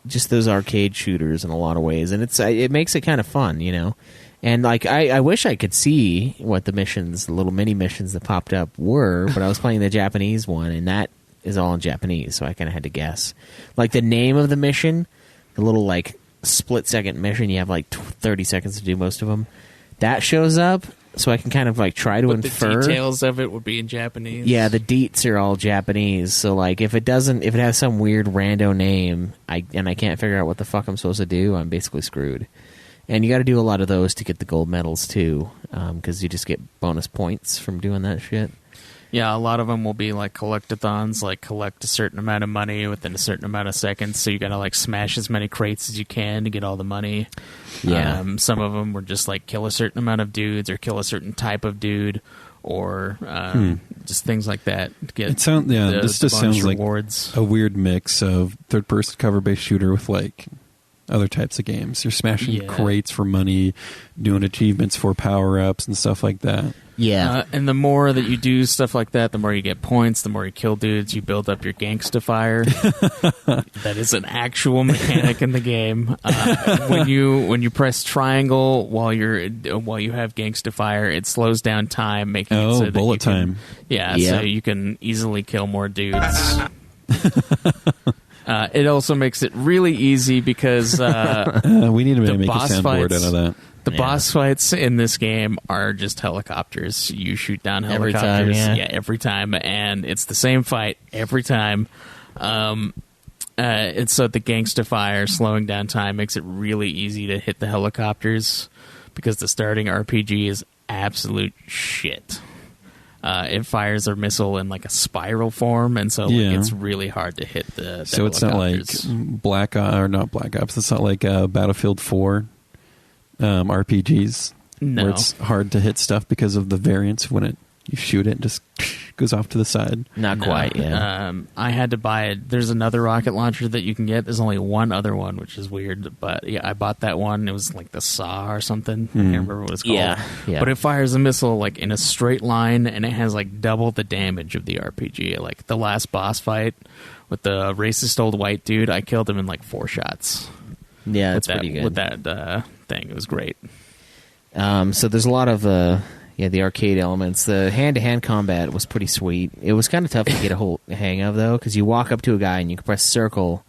just those arcade shooters in a lot of ways, and it makes it kind of fun, you know. And like I wish I could see what the missions, the little mini missions that popped up were, but I was playing the Japanese one, and that is all in Japanese, so I kind of had to guess. Like the name of the mission, the little like split-second mission, you have like 30 seconds to do most of them. That shows up, so I can kind of like try to infer. The details of it would be in Japanese. Yeah, the deets are all Japanese. So like if it has some weird rando name, I can't figure out what the fuck I'm supposed to do, I'm basically screwed. And you got to do a lot of those to get the gold medals too, because you just get bonus points from doing that shit. Yeah, a lot of them will be like collectathons, like collect a certain amount of money within a certain amount of seconds. So you got to like smash as many crates as you can to get all the money. Yeah. Some of them were just like kill a certain amount of dudes or kill a certain type of dude, or just things like that. To get this just sounds rewards. Like a weird mix of third-person cover-based shooter with like other types of games. You're smashing crates for money, doing achievements for power-ups and stuff like that. Yeah. And the more that you do stuff like that, the more you get points, the more you kill dudes, you build up your gangsta fire. That is an actual mechanic in the game. When you press triangle while you have gangsta fire, it slows down time, making it so that bullet time. So you can easily kill more dudes. It also makes it really easy because we need to make a soundboard out of that. The boss fights in this game are just helicopters. You shoot down helicopters every time, and it's the same fight every time. It's so the gangsta fire slowing down time makes it really easy to hit the helicopters because the starting RPG is absolute shit. It fires a missile in like a spiral form, and so it's really hard to hit the So it's not like not Black Ops. It's not like Battlefield 4 RPGs where it's hard to hit stuff because of the variance when you shoot it and just goes off to the side. Not quite, yeah. I had to buy it. There's another rocket launcher that you can get. There's only one other one, which is weird. But yeah, I bought that one. It was like the SAW or something. I can't remember what it's called. Yeah. But it fires a missile like in a straight line, and it has like double the damage of the RPG. Like the last boss fight with the racist old white dude, I killed him in like 4 shots. Yeah, that's pretty good. With that thing, it was great. So there's a lot of the arcade elements. The hand-to-hand combat was pretty sweet. It was kind of tough to get a whole hang of, though, because you walk up to a guy and you can press circle,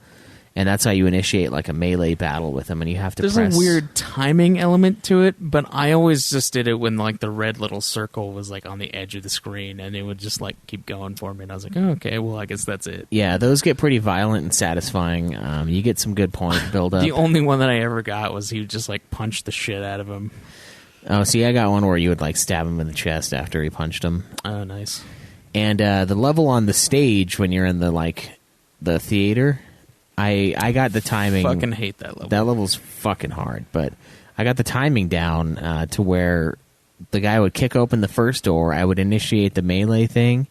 and that's how you initiate like a melee battle with him, and you have to There's a weird timing element to it, but I always just did it when like the red little circle was like on the edge of the screen, and it would just like keep going for me, and I was like, oh, okay, well, I guess that's it. Yeah, those get pretty violent and satisfying. You get some good point build-up. The only one that I ever got was he would just like punch the shit out of him. Oh, see, I got one where you would like stab him in the chest after he punched him. Oh, nice. And the level on the stage when you're in the theater, I got the timing. I fucking hate that level. That level's fucking hard, but I got the timing down to where the guy would kick open the first door. I would initiate the melee thing.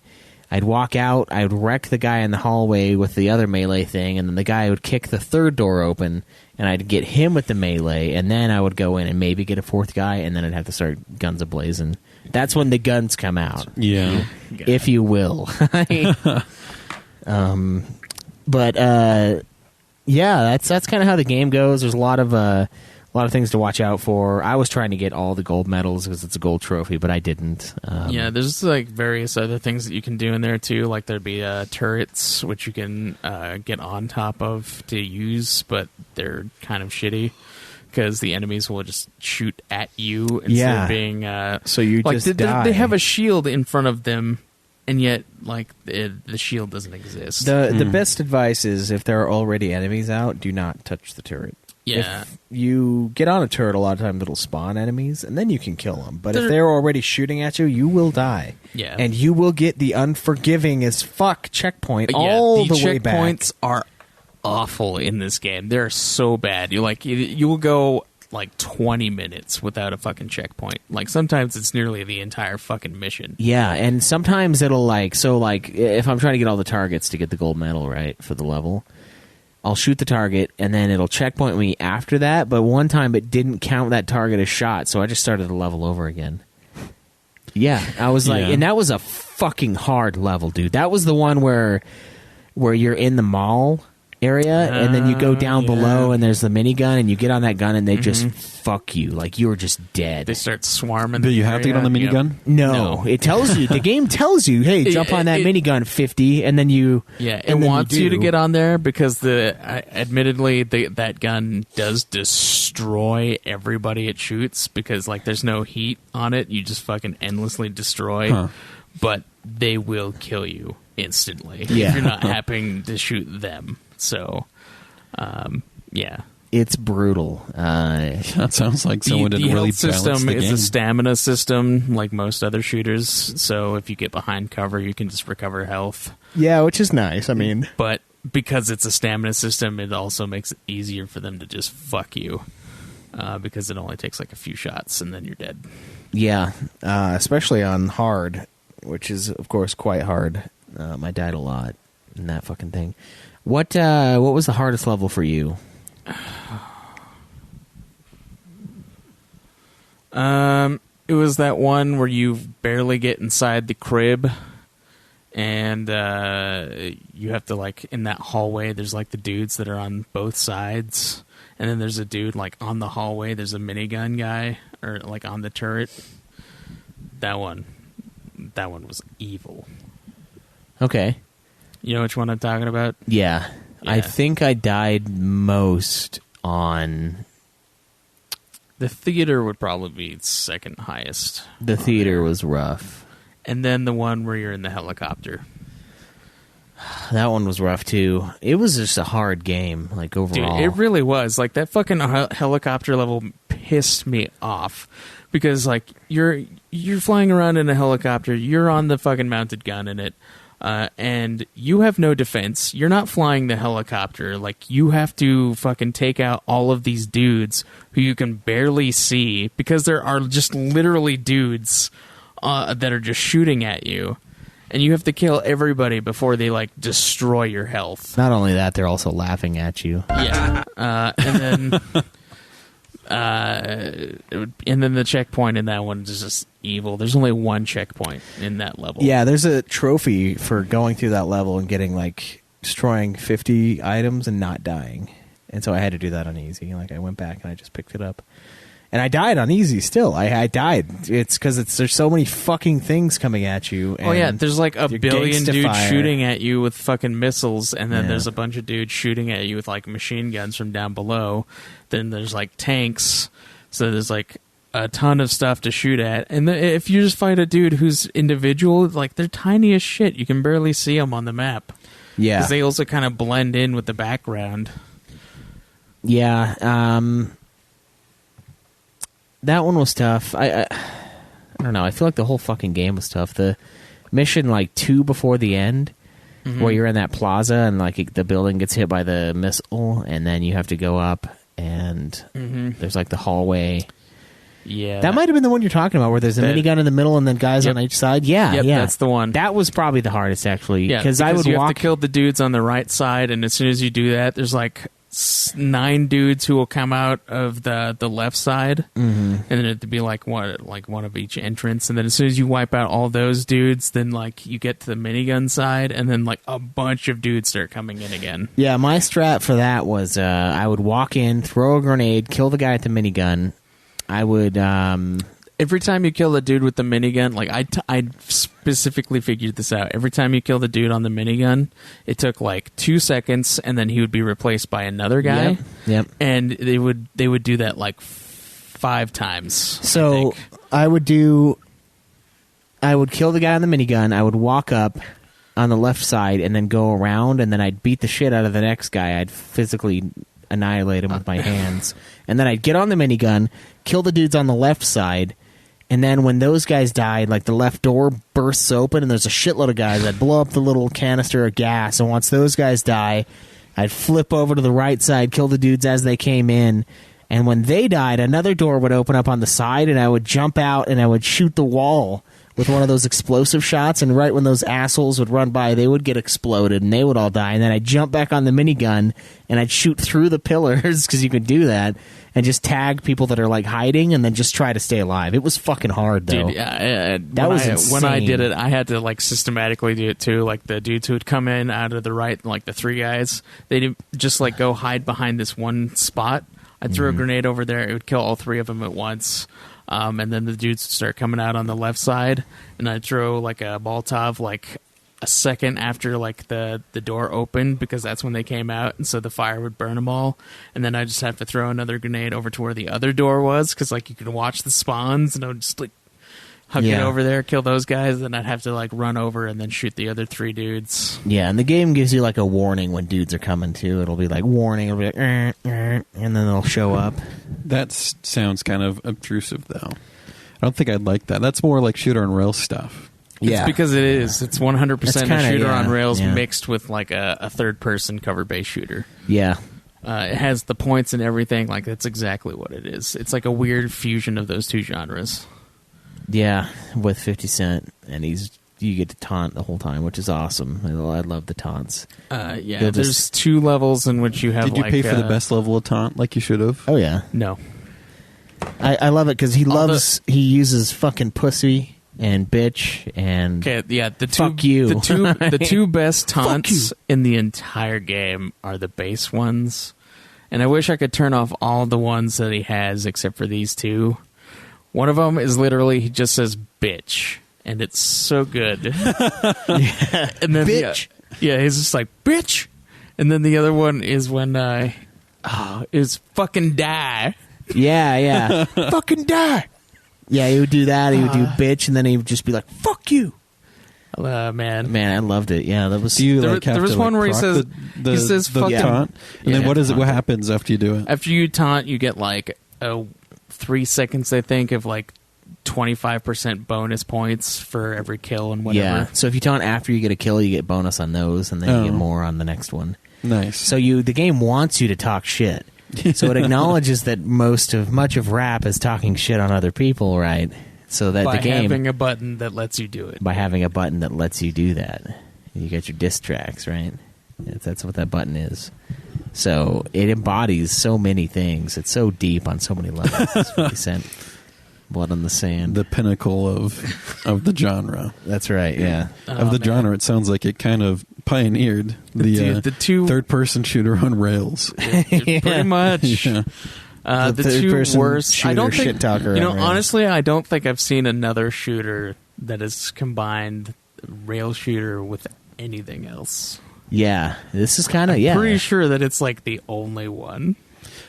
I'd walk out. I would wreck the guy in the hallway with the other melee thing, and then the guy would kick the third door open, and I'd get him with the melee, and then I would go in and maybe get a fourth guy, and then I'd have to start guns a-blazing. That's when the guns come out. Yeah. If you will. But that's kind of how the game goes. There's a lot of things to watch out for. I was trying to get all the gold medals because it's a gold trophy, but I didn't. There's like various other things that you can do in there too. Like there'd be turrets which you can get on top of to use, but they're kind of shitty because the enemies will just shoot at you instead of being. So you like just die. They have a shield in front of them, and yet like the shield doesn't exist. The best advice is if there are already enemies out, do not touch the turret. Yeah. If you get on a turret, a lot of times it'll spawn enemies, and then you can kill them. But if they're already shooting at you, you will die. Yeah. And you will get the unforgiving as fuck checkpoint all the way back. Checkpoints are awful in this game. They're so bad. You will go like 20 minutes without a fucking checkpoint. Like sometimes it's nearly the entire fucking mission. Yeah, and sometimes it'll if I'm trying to get all the targets to get the gold medal, right, for the level, I'll shoot the target and then it'll checkpoint me after that, but one time it didn't count that target as shot, so I just started the level over again. Yeah, I was like, and that was a fucking hard level, dude. That was the one where you're in the mall area and then you go down below and there's the minigun and you get on that gun and they just fuck you, like you're just dead. They start swarming. Do you have to get on the minigun? Yep. No, it tells you, the game tells you, hey, jump on that minigun 50, and then you it wants you to get on there because admittedly that gun does destroy everybody it shoots, because like there's no heat on it, you just fucking endlessly destroy, but they will kill you instantly if you're not happening to shoot them. So, it's brutal. That sounds like someone didn't really balance the game. The health system is a stamina system, like most other shooters. So if you get behind cover, you can just recover health. Yeah, which is nice. I mean, but because it's a stamina system, it also makes it easier for them to just fuck you, because it only takes like a few shots and then you're dead. Yeah, especially on hard, which is of course quite hard. I died a lot in that fucking thing. What was the hardest level for you? It was that one where you barely get inside the crib, and you have to, like, in that hallway, there's like the dudes that are on both sides, and then there's a dude like on the hallway, there's a minigun guy, or like on the turret. That one was evil. Okay. You know which one I'm talking about? Yeah. I think I died most on... The theater would probably be second highest. The theater was rough. And then the one where you're in the helicopter. That one was rough, too. It was just a hard game, like, overall. Dude, it really was. Like, that fucking helicopter level pissed me off. Because, like, you're flying around in a helicopter, you're on the fucking mounted gun in it, and you have no defense. You're not flying the helicopter. Like, you have to fucking take out all of these dudes who you can barely see, because there are just literally dudes that are just shooting at you. And you have to kill everybody before they, like, destroy your health. Not only that, they're also laughing at you. Yeah. And then the checkpoint in that one is just evil. There's only one checkpoint in that level. Yeah, there's a trophy for going through that level and getting, like, destroying 50 items and not dying. And so I had to do that on easy. Like, I went back and I just picked it up. And I died on easy still. I died. It's because there's so many fucking things coming at you. And oh, yeah. There's like a billion dudes fire. shooting at you with fucking missiles. And then there's a bunch of dudes shooting at you with like machine guns from down below. Then there's like tanks. So there's like a ton of stuff to shoot at. And if you just fight a dude who's individual, like they're tiny as shit. You can barely see them on the map. Yeah. Because they also kind of blend in with the background. Yeah. That one was tough. I don't know. I feel like the whole fucking game was tough. The mission, like, 2 before the end, where you're in that plaza and, like, the building gets hit by the missile, and then you have to go up, and there's, like, the hallway. Yeah. That might have been the one you're talking about, where there's a minigun in the middle and then guys on each side. Yeah, yeah. That's the one. That was probably the hardest, actually. Yeah, because I would you walk... have to kill the dudes on the right side, and as soon as you do that, there's, like... 9 dudes who will come out of the left side, and then it'd be like one of each entrance, and then as soon as you wipe out all those dudes, then like you get to the minigun side, and then like a bunch of dudes start coming in again. Yeah, my strat for that was I would walk in, throw a grenade, kill the guy at the minigun. I would every time you kill a dude with the minigun, like I specifically figured this out. Every time you kill the dude on the minigun, it took like 2 seconds, and then he would be replaced by another guy. Yep. And they would do that like 5 times. So I would kill the guy on the minigun. I would walk up on the left side and then go around, and then I'd beat the shit out of the next guy. I'd physically annihilate him with my hands, and then I'd get on the minigun, kill the dudes on the left side. And then when those guys died, like the left door bursts open and there's a shitload of guys. I'd blow up the little canister of gas. And once those guys die, I'd flip over to the right side, kill the dudes as they came in. And when they died, another door would open up on the side, and I would jump out and I would shoot the wall with one of those explosive shots. And right when those assholes would run by, they would get exploded and they would all die. And then I'd jump back on the minigun and I'd shoot through the pillars, because you could do that, and just tag people that are like hiding and then just try to stay alive. It was fucking hard, though. Dude, yeah, that was insane. When I did it, I had to like systematically do it too. Like the dudes who would come in out of the right, like the 3 guys, they'd just like go hide behind this one spot. I'd throw a grenade over there. It would kill all 3 of them at once. And then the dudes would start coming out on the left side, and I'd throw like a Molotov like a second after like the door opened, because that's when they came out, and so the fire would burn them all. And then I just have to throw another grenade over to where the other door was, because like you could watch the spawns, and I would just like hug it over there, kill those guys. Then I'd have to like run over and then shoot the other 3 dudes. Yeah, and the game gives you like a warning when dudes are coming too. It'll be like warning, it'll be like and then they'll show up. That sounds kind of obtrusive, though. I don't think I'd like that. That's more like shooter on rails stuff. It's because it is. It's 100% a shooter on rails yeah. mixed with like a third-person cover-based shooter. Yeah. It has the points and everything. Like, that's exactly what it is. It's like a weird fusion of those 2 genres. Yeah, with 50 Cent, and you get to taunt the whole time, which is awesome. I love the taunts. Yeah, there's 2 levels in which you have. Did you pay for the best level of taunt like you should have? Oh yeah, no. I love it because he uses fucking pussy and bitch and fuck you. The 2 best taunts in the entire game are the base ones, and I wish I could turn off all the ones that he has except for these 2. One of them is literally, he just says bitch, and it's so good. Yeah. And then bitch. He's just like bitch. And then the other one is when is fucking die. Yeah. Fucking die. Yeah, he would do that. He would do bitch, and then he would just be like, fuck you. Man, I loved it. Yeah, that was. Do you there was one where he says the fucking taunt, and then what happens after you do it? After you taunt, you get like 3 seconds, I think, of like 25% bonus points for every kill and whatever. Yeah. So if you taunt after you get a kill, you get bonus on those, and then you get more on the next one. Nice. So the game wants you to talk shit. So it acknowledges that much of rap is talking shit on other people, right? So that by the game having a button that lets you do it. By having a button that lets you do that, you get your diss tracks, right? That's what that button is. So it embodies so many things. It's so deep on so many levels. It's 50 Cent. Blood on the Sand. The pinnacle of the genre. That's right, yeah. Genre, it sounds like it kind of pioneered the 2 third-person shooter on rails. Pretty much. Yeah. The 2 worst. I don't think, shit talker. Honestly, I don't think I've seen another shooter that has combined rail shooter with anything else. Yeah, this is kind of pretty sure that it's like the only one.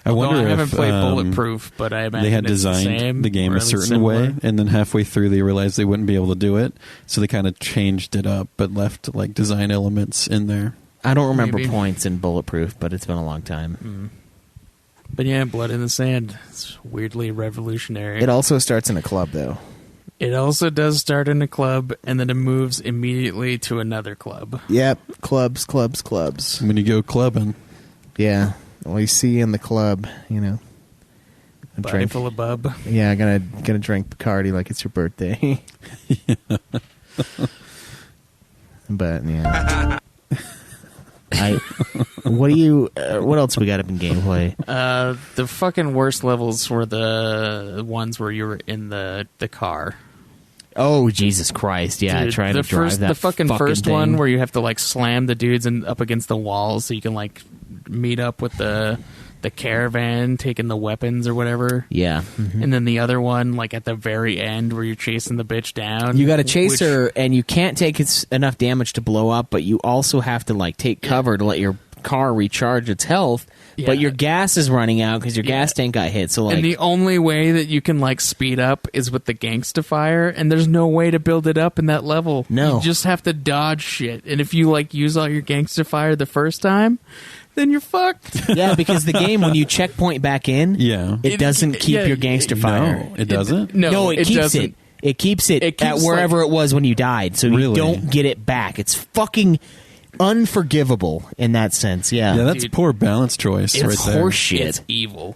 I wonder I haven't if played Bulletproof, but I imagine they had it's designed the game a certain similar. way, and then halfway through they realized they wouldn't be able to do it, so they kind of changed it up, but left like design elements in there. I don't remember points in Bulletproof, but it's been a long time. But yeah, Blood in the Sand. It's weirdly revolutionary. It also starts in a club, though. It also does start in a club, and then it moves immediately to another club. Yep, clubs. When you go clubbing. Yeah. Well, you see in the club, Body full of bub. Yeah, gonna drink Bacardi like it's your birthday. But yeah, what else we got up in gameplay? The fucking worst levels were the ones where you were in the car. Oh, Jesus Christ! Yeah, Dude, trying to drive that the fucking first thing. one where you have to like slam the dudes up against the walls so you can like meet up with the caravan taking the weapons or whatever. Yeah. Mm-hmm. And then the other one, like at the very end where you're chasing the bitch down. You got to chase her, and you can't take enough damage to blow up, but you also have to like take cover to let your car recharge its health. Yeah. But your gas is running out because your gas tank got hit. So like, and the only way that you can like speed up is with the gangsta fire, and there's no way to build it up in that level. No, you just have to dodge shit. And if you like use all your gangsta fire the first time, then you're fucked. Yeah, because the game, when you checkpoint back in, it doesn't keep your gangster fire. No, it doesn't? No, it keeps doesn't. it. It keeps it It at keeps, wherever it was when you died, so you don't get it back. It's fucking unforgivable in that sense. Yeah, Yeah, that's Dude, poor balance choice right there. horseshit. It's evil.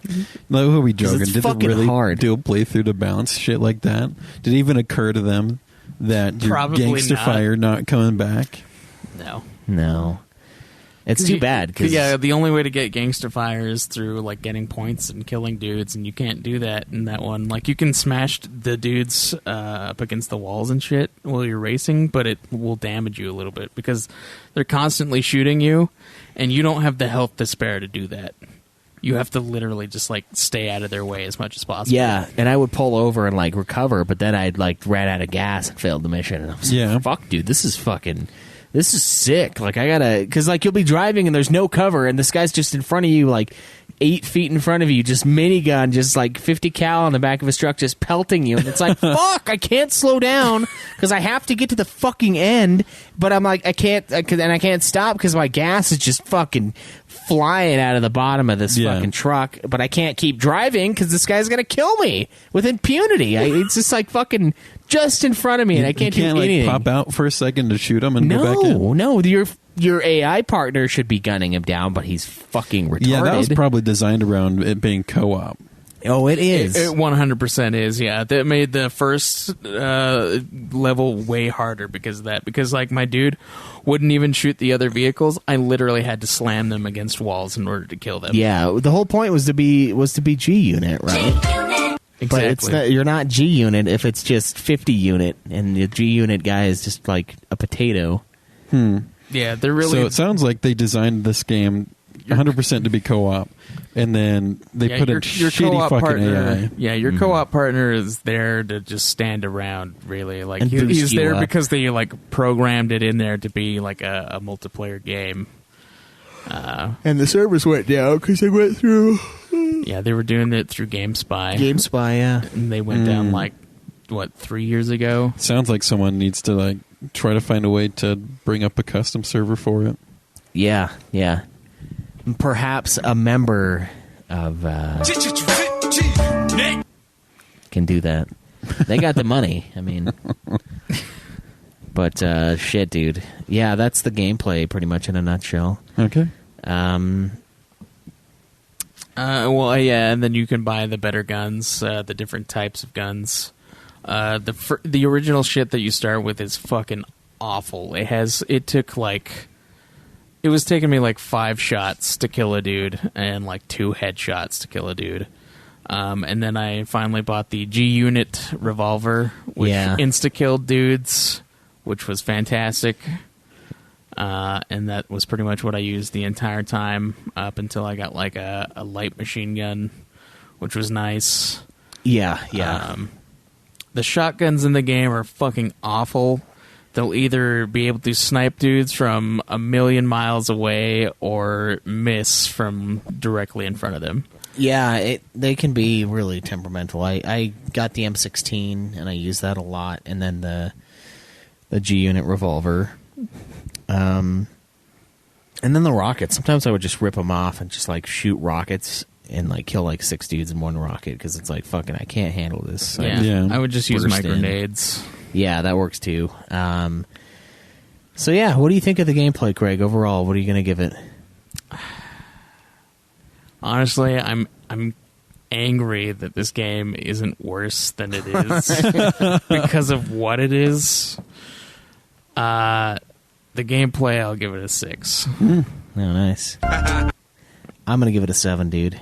Like, who are we 'Cause joking? it's Did it fucking really hard. do a playthrough to balance shit like that? Did it even occur to them that your Probably gangster not. fire not coming back? No. It's too bad. Cause Yeah, the only way to get gangster fire is through like getting points and killing dudes, and you can't do that in that one. Like you can smash the dudes up against the walls and shit while you're racing, but it will damage you a little bit because they're constantly shooting you, and you don't have the health to spare to do that. You have to literally just like stay out of their way as much as possible. Yeah, and I would pull over and like recover, but then I'd like ran out of gas and failed the mission. And I was like, fuck, dude, this is sick. Like I gotta, because like you'll be driving and there's no cover, and this guy's just in front of you, like 8 feet in front of you, just minigun, just like 50 cal on the back of his truck, just pelting you, and it's like fuck, I can't slow down because I have to get to the fucking end, but I'm like I can't stop because my gas is just fucking flying out of the bottom of this fucking truck, but I can't keep driving because this guy's gonna kill me with impunity. It's just like fucking just in front of me, and I can't do anything. Like pop out for a second to shoot him and go back in. No, your AI partner should be gunning him down, but he's fucking retarded. Yeah, that was probably designed around it being co-op. Oh, it is. It 100% is, yeah. That made the first level way harder because of that. Because, like, my dude wouldn't even shoot the other vehicles. I literally had to slam them against walls in order to kill them. Yeah, the whole point was to be G unit, right? Exactly. But it's not, you're not G unit if it's just 50 unit, and the G unit guy is just like a potato. Yeah, they're really... So it sounds like they designed this game 100% to be co-op, and then they put in shitty co-op fucking partner, AI. Yeah, your co-op partner is there to just stand around, really. Like And boost he's you there up. because they like programmed it in there to be like a multiplayer game. And the servers went down because they went through Yeah, they were doing it through GameSpy. GameSpy. Yeah, And they went down like 3 years ago. Sounds like someone needs to like try to find a way to bring up a custom server for it. yeah. Perhaps a member of can do that. They got the money. I mean, but shit, dude. Yeah, that's the gameplay pretty much in a nutshell. Okay. Well, yeah, and then you can buy the better guns, the different types of guns. The original shit that you start with is fucking awful. It was taking me like 5 shots to kill a dude and like 2 headshots to kill a dude. And then I finally bought the G Unit revolver, which insta-killed dudes, which was fantastic. And that was pretty much what I used the entire time up until I got like a light machine gun, which was nice. Yeah. The shotguns in the game are fucking awful. They'll either be able to snipe dudes from a million miles away or miss from directly in front of them. Yeah, they can be really temperamental. I got the M16 and I use that a lot, and then the G Unit revolver. And then the rockets. Sometimes I would just rip them off and just like shoot rockets and like kill like 6 dudes in one rocket because it's like fucking I can't handle this. So I would just use my burst in. grenades. Yeah, that works too. So yeah, what do you think of the gameplay, Craig? Overall, what are you going to give it? Honestly, I'm angry that this game isn't worse than it is because of what it is. The gameplay, I'll give it a 6. Oh, nice. I'm going to give it a 7, dude.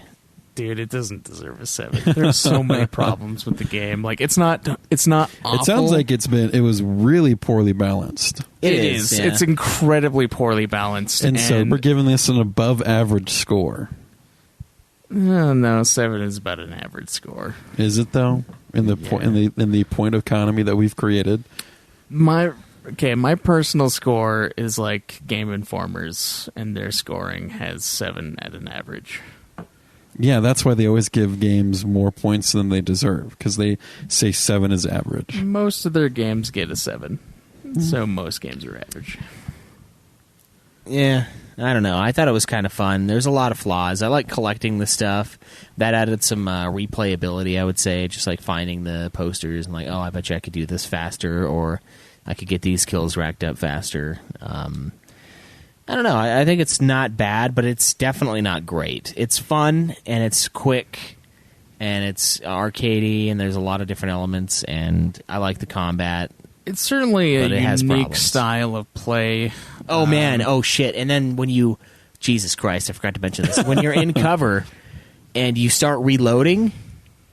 Dude, it doesn't deserve a 7. There's so many problems with the game. Like it's not awful. It sounds like it was really poorly balanced. It is. Yeah. It's incredibly poorly balanced. And so we're giving this an above average score. No, 7 is about an average score. Is it though? In the in the point economy that we've created? My personal score is like Game Informer's, and their scoring has 7 at an average. Yeah, that's why they always give games more points than they deserve, because they say 7 is average. Most of their games get a 7, so most games are average. Yeah, I don't know. I thought it was kind of fun. There's a lot of flaws. I like collecting the stuff. That added some replayability, I would say, just like finding the posters and like, oh, I bet you I could do this faster, or I could get these kills racked up faster. I don't know. I think it's not bad, but it's definitely not great. It's fun, and it's quick, and it's arcadey, and there's a lot of different elements, and I like the combat. It's certainly a has unique problems. style of play. Oh, man. Oh, shit. And then when you... Jesus Christ, I forgot to mention this. When you're in cover and you start reloading,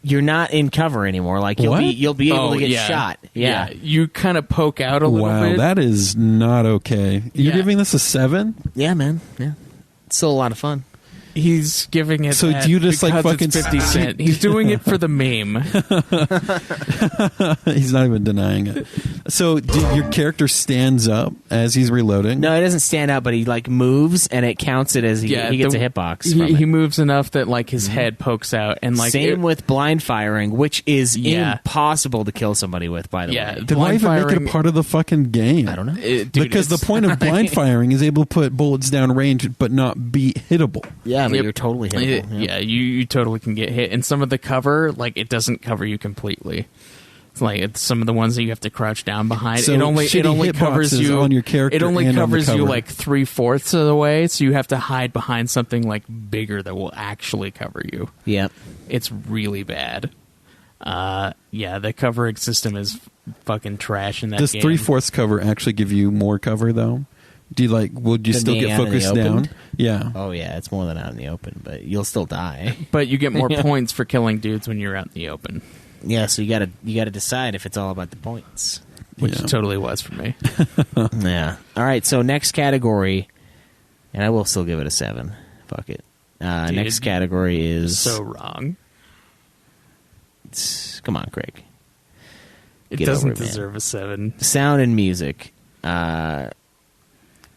you're not in cover anymore. Like, you'll be able to get shot. Yeah. You kind of poke out a little bit. Wow, that is not okay. You're Yeah. giving this a 7? Yeah, man. Yeah. It's still a lot of fun. He's giving it So that do you just, like, because fucking it's 50 cent. He's doing it for the meme. He's not even denying it. So your character stands up as he's reloading? No, it doesn't stand out, but he, like, moves, and it counts it as he gets a hitbox from He it. moves enough that, like, his head pokes out. And like Same with blind firing, which is impossible to kill somebody with, by the way. Then why even make it a part of the fucking game? I don't know. Because the point of blind firing is able to put bullets down range but not be hittable. Yeah, but you're totally hittable. Yeah, you totally can get hit. And some of the cover, like, it doesn't cover you completely. It's like it's some of the ones that you have to crouch down behind. So it only covers hitboxes you on your character. It only and covers on the you cover. like 3/4 of the way, so you have to hide behind something like bigger that will actually cover you. Yep. It's really bad. The covering system is fucking trash in that Does game. 3/4 cover actually give you more cover though? Do you would you Than still being get out in the focused open? down? Yeah. Oh, yeah, it's more than out in the open, but you'll still die. But you get more points for killing dudes when you're out in the open, Yeah, so you gotta decide if it's all about the points. which Yeah. it totally was for me. Yeah. All right, so next category, and I will still give it a 7. Fuck it. Dude, next category is... So wrong. Come on, Craig. It Get doesn't over it, man. deserve a 7. Sound and music.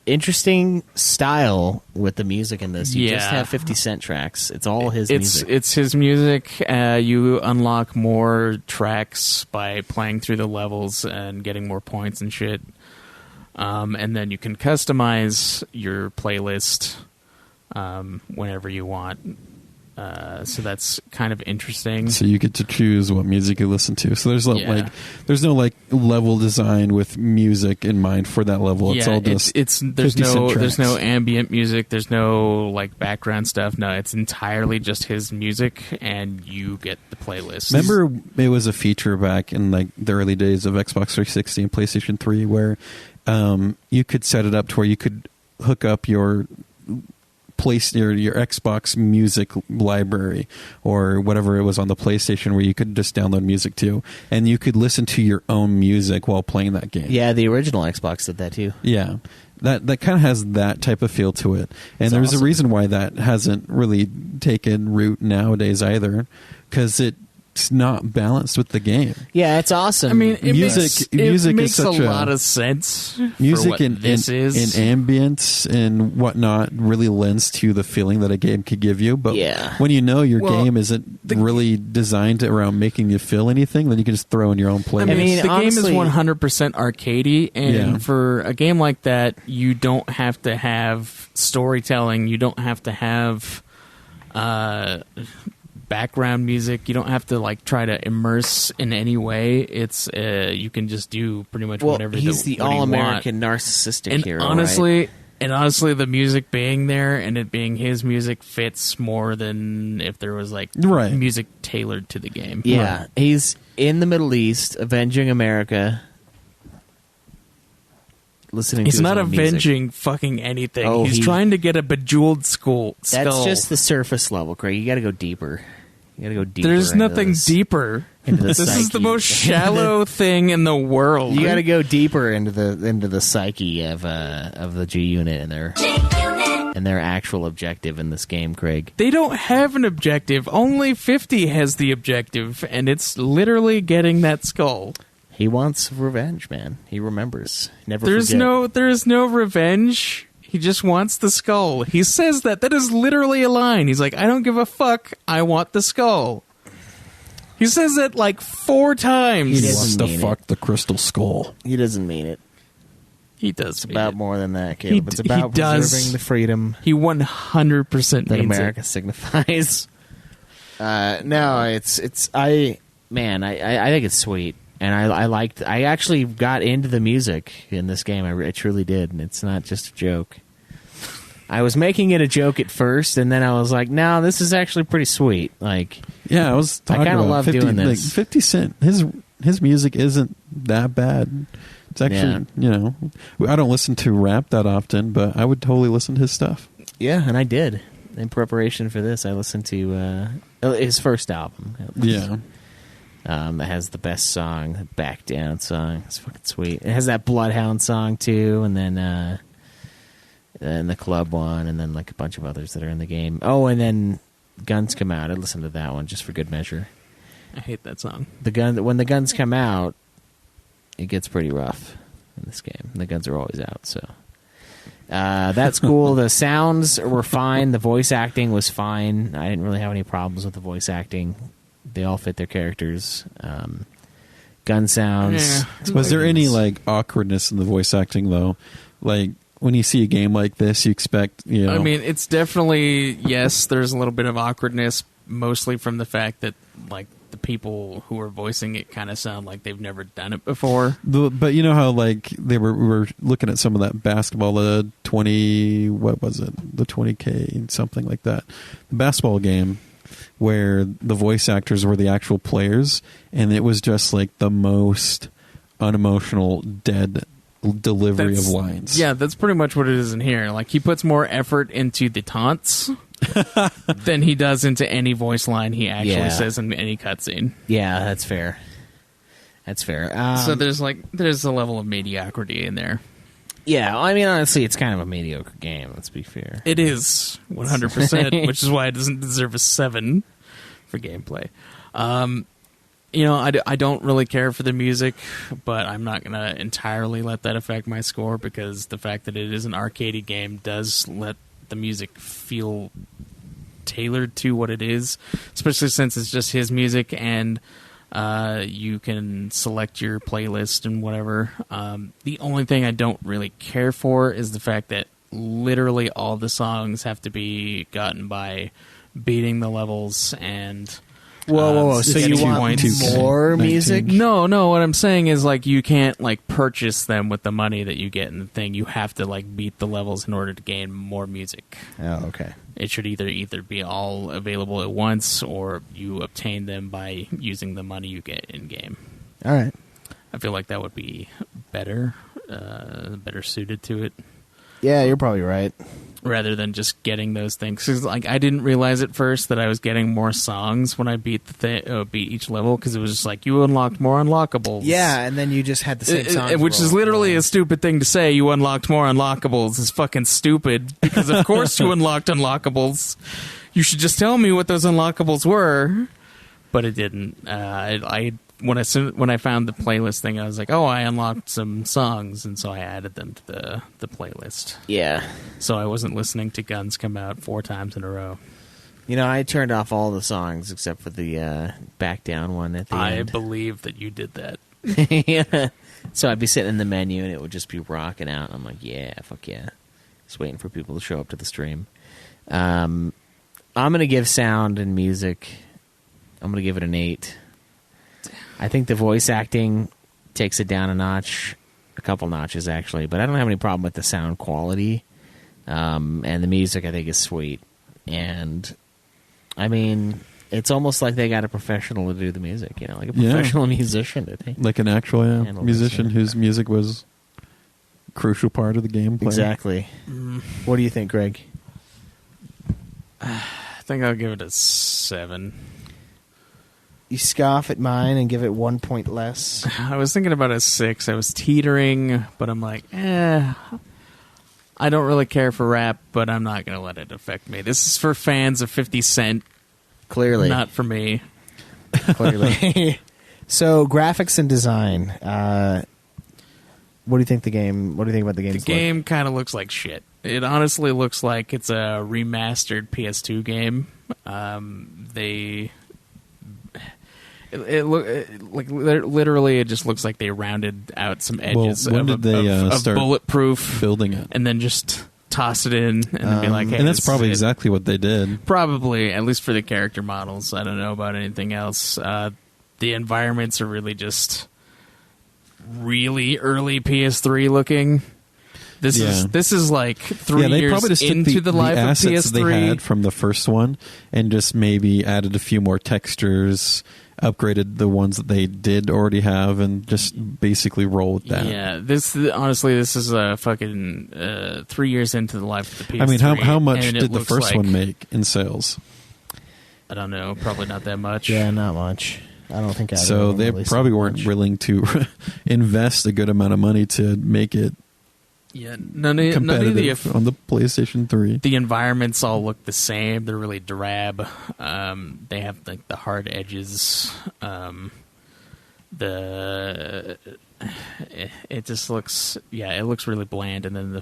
Interesting style with the music in this. You just Yeah. have 50 Cent tracks. It's all his music. It's his music. You unlock more tracks by playing through the levels and getting more points and shit. And then you can customize your playlist whenever you want. So that's kind of interesting. So you get to choose what music you listen to. So there's there's no like level design with music in mind for that level. It's all just there's 50 Cent no tracks. ambient music. There's no like background stuff. No, it's entirely just his music, and you get the playlist. Remember, it was a feature back in like the early days of Xbox 360 and PlayStation 3 where you could set it up to where you could hook up your your Xbox music library or whatever it was on the PlayStation where you could just download music to, and you could listen to your own music while playing that game. Yeah, the original Xbox did that too. Yeah. That kind of has that type of feel to it. And there's awesome. a reason why that hasn't really taken root nowadays either, because it's not balanced with the game. Yeah, it's awesome. I mean, it Music makes is such a a- lot of sense. Music for what and this is. ambience and whatnot really lends to the feeling that a game could give you. But Yeah. when you know your Well, game isn't really designed around making you feel anything, then you can just throw in your own playlist. I mean, the honestly- game is 100% arcadey, and Yeah. for a game like that, you don't have to have storytelling. You don't have to have background music. You don't have to like try to immerse in any way. It's you can just do pretty much well, whatever. he's the what you all-American narcissistic want. hero, And honestly, the music being there and it being his music fits more than if there was like Right. music tailored to the game. Yeah, he's in the Middle East, avenging America. Listening He's to his not own music. avenging fucking anything. Oh, He's he- trying to get a bejeweled skull. That's just the surface level, Craig. You got to go deeper. You got to go deeper. There's into nothing this. deeper. into the This is the psyche. most shallow thing in the world. You got to go deeper into the psyche of the G Unit and their actual objective in this game, Craig. They don't have an objective. Only 50 has the objective, and it's literally getting that skull. He wants revenge, man. He remembers. Never There's forget. no revenge. He just wants the skull. He says that. That is literally a line. He's like, I don't give a fuck. I want the skull. He says it like 4 times. He He doesn't wants to mean fuck the crystal skull. He doesn't mean it. He does. It's about more than that, Caleb. It's he about does. preserving the freedom He 100% that means America it. signifies. No, it's I think it's sweet, and I actually got into the music in this game. I truly did, and it's not just a joke. I was making it a joke at first, and then I was like, no, this is actually pretty sweet. Like, yeah, I was talking kinda about love 50, doing this. Like 50 Cent, his music isn't that bad. It's actually, I don't listen to rap that often, but I would totally listen to his stuff. Yeah, and I did. In preparation for this, I listened to his first album. Yeah. It has the best song, the Back Down song. It's fucking sweet. It has that Bloodhound song, too, and then the Club one, and then like a bunch of others that are in the game. Oh, and then Guns Come Out. I listened to that one just for good measure. I hate that song. When the guns come out, it gets pretty rough in this game. The guns are always out, so that's cool. The sounds were fine. The voice acting was fine. I didn't really have any problems with the voice acting. They all fit their characters. Gun sounds. Yeah. Was there any like awkwardness in the voice acting though? Like when you see a game like this, you expect, I mean, it's definitely, yes, there's a little bit of awkwardness, mostly from the fact that like the people who are voicing it kind of sound like they've never done it before. But you know how like we were looking at some of that basketball, the 20K, something like that, the basketball game where the voice actors were the actual players, and it was just like the most unemotional, dead delivery of lines. Yeah, that's pretty much what it is in here. Like, he puts more effort into the taunts than he does into any voice line he actually says in any cutscene. Yeah, that's fair. That's fair. So there's a level of mediocrity in there. Yeah, I mean, honestly, it's kind of a mediocre game, let's be fair. It is 100%, which is why it doesn't deserve a 7 for gameplay. I don't really care for the music, but I'm not going to entirely let that affect my score, because the fact that it is an arcadey game does let the music feel tailored to what it is, especially since it's just his music and you can select your playlist and whatever. The only thing I don't really care for is the fact that literally all the songs have to be gotten by beating the levels and... Whoa. So you want more music? No. What I'm saying is, like, you can't, like, purchase them with the money that you get in the thing. You have to, like, beat the levels in order to gain more music. Oh, okay. It should either be all available at once, or you obtain them by using the money you get in-game. All right. I feel like that would be better suited to it. Yeah, you're probably right. Rather than just getting those things, 'cause, like, I didn't realize at first that I was getting more songs when I beat beat each level, because it was just like, you unlocked more unlockables. Yeah, and then you just had the same songs. Which is literally a stupid thing to say. You unlocked more unlockables is fucking stupid, because of course you unlocked unlockables. You should just tell me what those unlockables were. But it didn't. When I found the playlist thing, I was like, oh, I unlocked some songs, and so I added them to the playlist. Yeah. So I wasn't listening to Guns Come Out 4 times in a row. I turned off all the songs except for the Back Down one at the end. I believe that you did that. Yeah. So I'd be sitting in the menu, and it would just be rocking out. I'm like, yeah, fuck yeah. Just waiting for people to show up to the stream. I'm going to give sound and music, I'm going to give it an 8. I think the voice acting takes it down a couple notches actually, but I don't have any problem with the sound quality. And the music I think is sweet. And I mean, it's almost like they got a professional to do the music, like a professional musician, I think. Like an actual musician whose music was a crucial part of the gameplay. Exactly. What do you think, Greg? I think I'll give it a 7. You scoff at mine and give it 1 point less. I was thinking about a 6. I was teetering, but I'm like, I don't really care for rap, but I'm not going to let it affect me. This is for fans of 50 Cent. Clearly. Not for me. Clearly. So, graphics and design. What do you think about the game? The game kind of looks like shit. It honestly looks like it's a remastered PS2 game. Literally, it just looks like they rounded out some edges when did they start bulletproof building it, and then just toss it in and then be like, hey, and that's probably exactly what they did. Probably, at least for the character models. I don't know about anything else. The environments are really just really early PS3 looking. This is like 3 they years probably just into took the life of assets PS3. they had from the first one and just maybe added a few more textures, upgraded the ones that they did already have, and just basically roll with that. Yeah, this is a fucking 3 years into the life of the PS3. I mean, how much and did the first one make in sales? I don't know, probably not that much. Yeah, not much. I don't think. So they probably weren't willing to invest a good amount of money to make it competitive on the PlayStation 3. The environments all look the same. They're really drab. They have like the hard edges. It just looks it looks really bland. And then it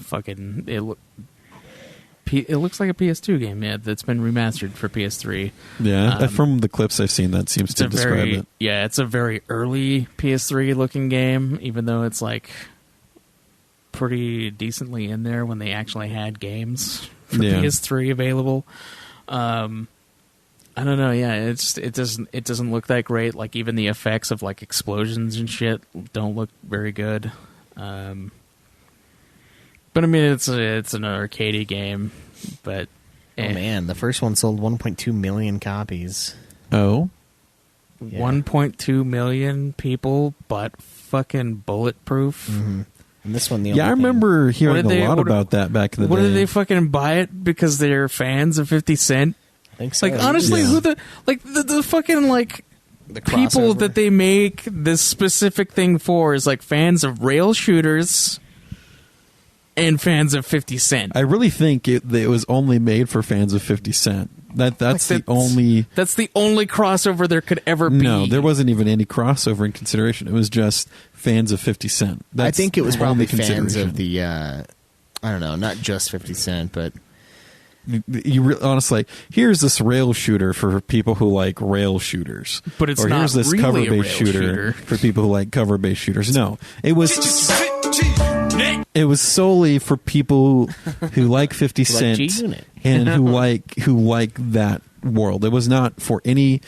looks like a PS2 game, that's been remastered for PS3. Yeah, from the clips I've seen, that seems to describe it. Yeah, it's a very early PS3 looking game, even though it's like pretty decently in there when they actually had games for PS3 available. I don't know. Yeah, it doesn't look that great. Like even the effects of like explosions and shit don't look very good. But I mean, it's an arcadey game. But oh man, the first one sold 1.2 million copies. Oh, yeah. 1.2 million people, but fucking bulletproof. Mm-hmm. And this one, I remember hearing a lot about that back in the day. What did they fucking buy it because they're fans of 50 Cent? I think so. Like honestly, who the fucking like the people that they make this specific thing for is like fans of rail shooters and fans of 50 Cent. I really think it was only made for fans of 50 Cent. That's the only crossover there could ever be. No, there wasn't even any crossover in consideration. It was just fans of 50 Cent. I think it was probably fans of the I don't know, not just 50 Cent, but you honestly, here's this rail shooter for people who like rail shooters, but it's or not here's this really cover-based shooter for people who like cover-based shooters. No, it was solely for people who like 50 Cent and who like that world. It was not for any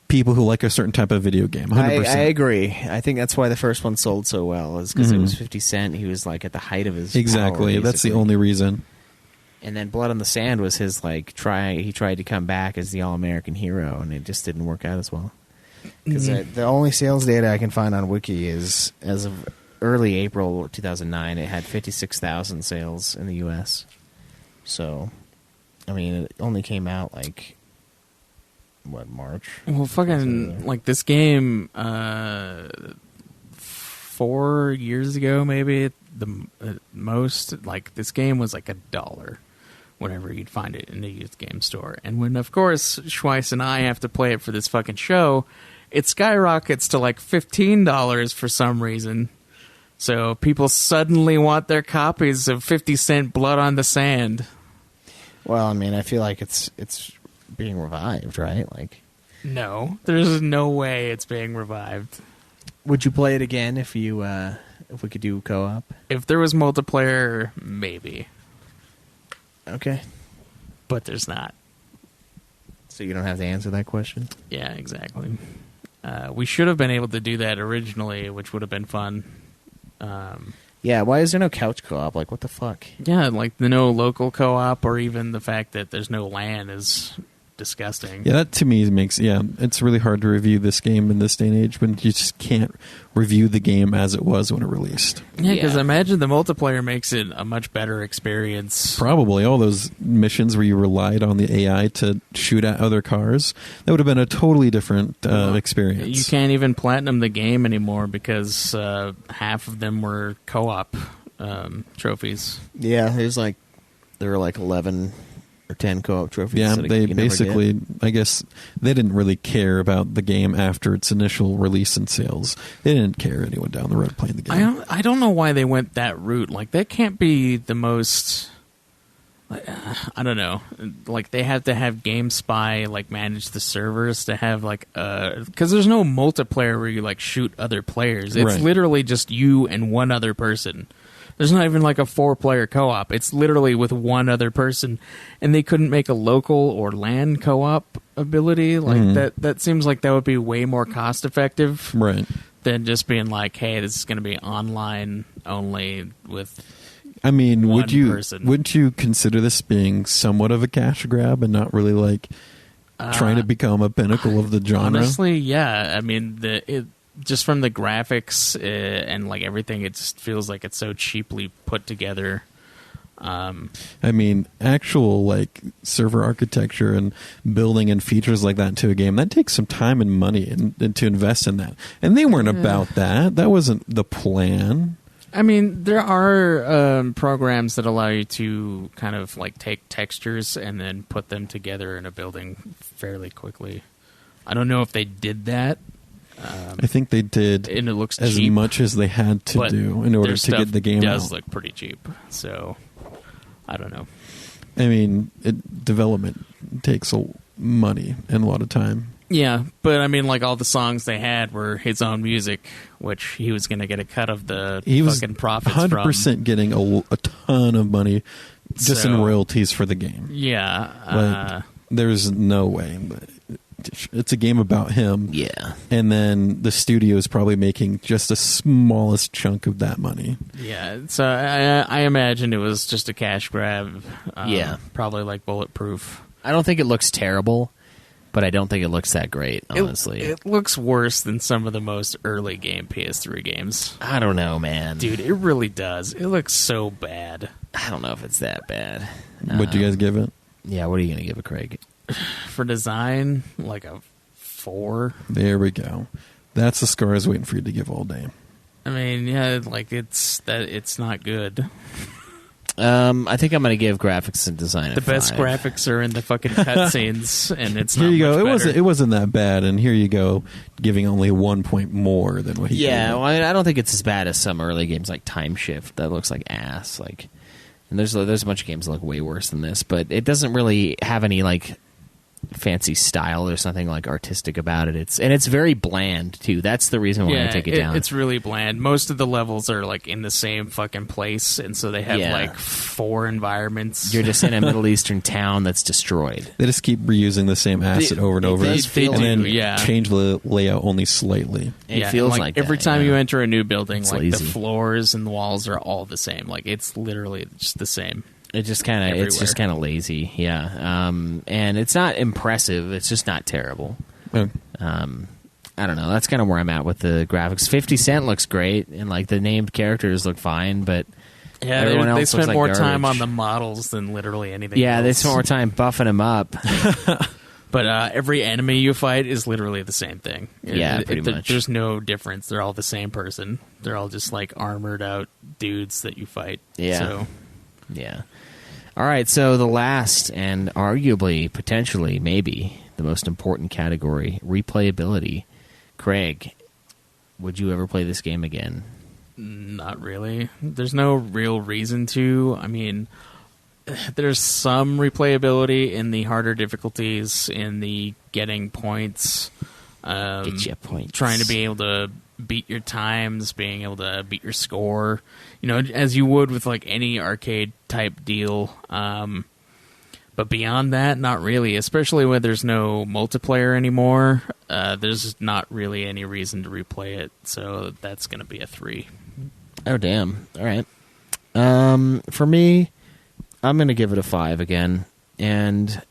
people who like a certain type of video game. 100%. I agree. I think that's why the first one sold so well, is because it was 50 Cent. He was like at the height of his exactly. power, that's the only reason. And then Blood on the Sand was his like he tried to come back as the all-American hero, and it just didn't work out as well. Because the only sales data I can find on Wiki is as of early April 2009, it had 56,000 sales in the U.S. So, I mean, it only came out like March? Well, fucking like this game 4 years ago, maybe the most. Like this game was like $1 whenever you'd find it in a used game store, and when of course Schweiss and I have to play it for this fucking show, it skyrockets to like $15 for some reason. So people suddenly want their copies of 50 Cent Blood on the Sand. Well, I mean, I feel like it's being revived, right? Like, no, there's no way it's being revived. Would you play it again if we could do co-op? If there was multiplayer, maybe. Okay. But there's not. So you don't have to answer that question? Yeah, exactly. We should have been able to do that originally, which would have been fun. Yeah, why is there no couch co-op? Like, what the fuck? Yeah, like the no local co-op, or even the fact that there's no LAN is disgusting. Yeah, that to me makes it's really hard to review this game in this day and age when you just can't review the game as it was when it released. Yeah, because I imagine the multiplayer makes it a much better experience. Probably all those missions where you relied on the AI to shoot at other cars, that would have been a totally different experience. You can't even platinum the game anymore because half of them were co-op trophies. Yeah, there were like 11 or 10 co-op trophies. Yeah, they basically, I guess, they didn't really care about the game after its initial release and sales. They didn't care anyone down the road playing the game. I don't know why they went that route. Like, that can't be the most... I don't know. Like, they have to have GameSpy, like, manage the servers to have, like, because there's no multiplayer where you, like, shoot other players. It's literally just you and one other person. There's not even like a 4-player co-op. It's literally with one other person, and they couldn't make a local or LAN co-op ability. Like that seems like that would be way more cost effective, right? Than just being like, hey, this is going to be online only with I mean, one wouldn't you consider this being somewhat of a cash grab and not really like trying to become a pinnacle of the genre? Honestly, yeah. I mean, just from the graphics and like everything, it just feels like it's so cheaply put together. I mean, actual like server architecture and building and features like that into a game, that takes some time and money and to invest in that. And they weren't about that. That wasn't the plan. I mean, there are programs that allow you to kind of like take textures and then put them together in a building fairly quickly. I don't know if they did that. I think they did, and it looks as cheap, much as they had to do in order to get the game out. It does look pretty cheap, so I don't know. I mean, development takes money and a lot of time. Yeah, but I mean, like all the songs they had were his own music, which he was going to get a cut of the fucking profits from. 100% getting a ton of money just in royalties for the game. Yeah. Like, there's no way. It's a game about him. Yeah. And then the studio is probably making just the smallest chunk of that money. Yeah. So I imagine it was just a cash grab. Yeah. Probably like Bulletproof. I don't think it looks terrible, but I don't think it looks that great, honestly. It looks worse than some of the most early game PS3 games. I don't know, man. Dude, it really does. It looks so bad. I don't know if it's that bad. What'd you guys give it? Yeah, what are you going to give it, Craig? For design, like a 4. There we go. That's the score I was waiting for you to give all day. I mean, yeah, like it's not good. I think I'm going to give graphics and design the best graphics are in the fucking cutscenes, and it's not here you go. much better. It wasn't that bad, and here you go, giving only 1 point more than what he. Yeah, gave. well, I don't think it's as bad as some early games like Time Shift. That looks like ass. Like, and there's a bunch of games that look way worse than this, but it doesn't really have any like fancy style. There's nothing like artistic about it. It's very bland too. That's the reason why I take it down. It's really bland. Most of the levels are like in the same fucking place, and so they have like 4 environments. You're just in a Middle Eastern town that's destroyed. They just keep reusing the same asset over and over, and then yeah. change the layout only slightly. It feels like every that, time yeah. you enter a new building, It's like lazy. the floors and the walls are all the same. Like it's literally just the same. It just kind of lazy, yeah. And it's not impressive. It's just not terrible. Okay. I don't know. That's kind of where I'm at with the graphics. 50 Cent looks great, and like the named characters look fine, but everyone else they looks spent like more garbage. time on the models than literally anything. Yeah, else. they spent more time buffing them up. But every enemy you fight is literally the same thing. Yeah, pretty much. There's no difference. They're all the same person. They're all just like armored out dudes that you fight. Yeah. So. Yeah. All right, so the last and arguably, potentially, maybe the most important category, replayability. Craig, would you ever play this game again? Not really. There's no real reason to. I mean, there's some replayability in the harder difficulties, in the getting points. Get you points. Trying to be able to beat your times, being able to beat your score, you know, as you would with like any arcade type deal. But beyond that, not really, especially when there's no multiplayer anymore. There's not really any reason to replay it, so that's going to be a 3. Oh, damn. All right. For me, I'm going to give it a 5 again. And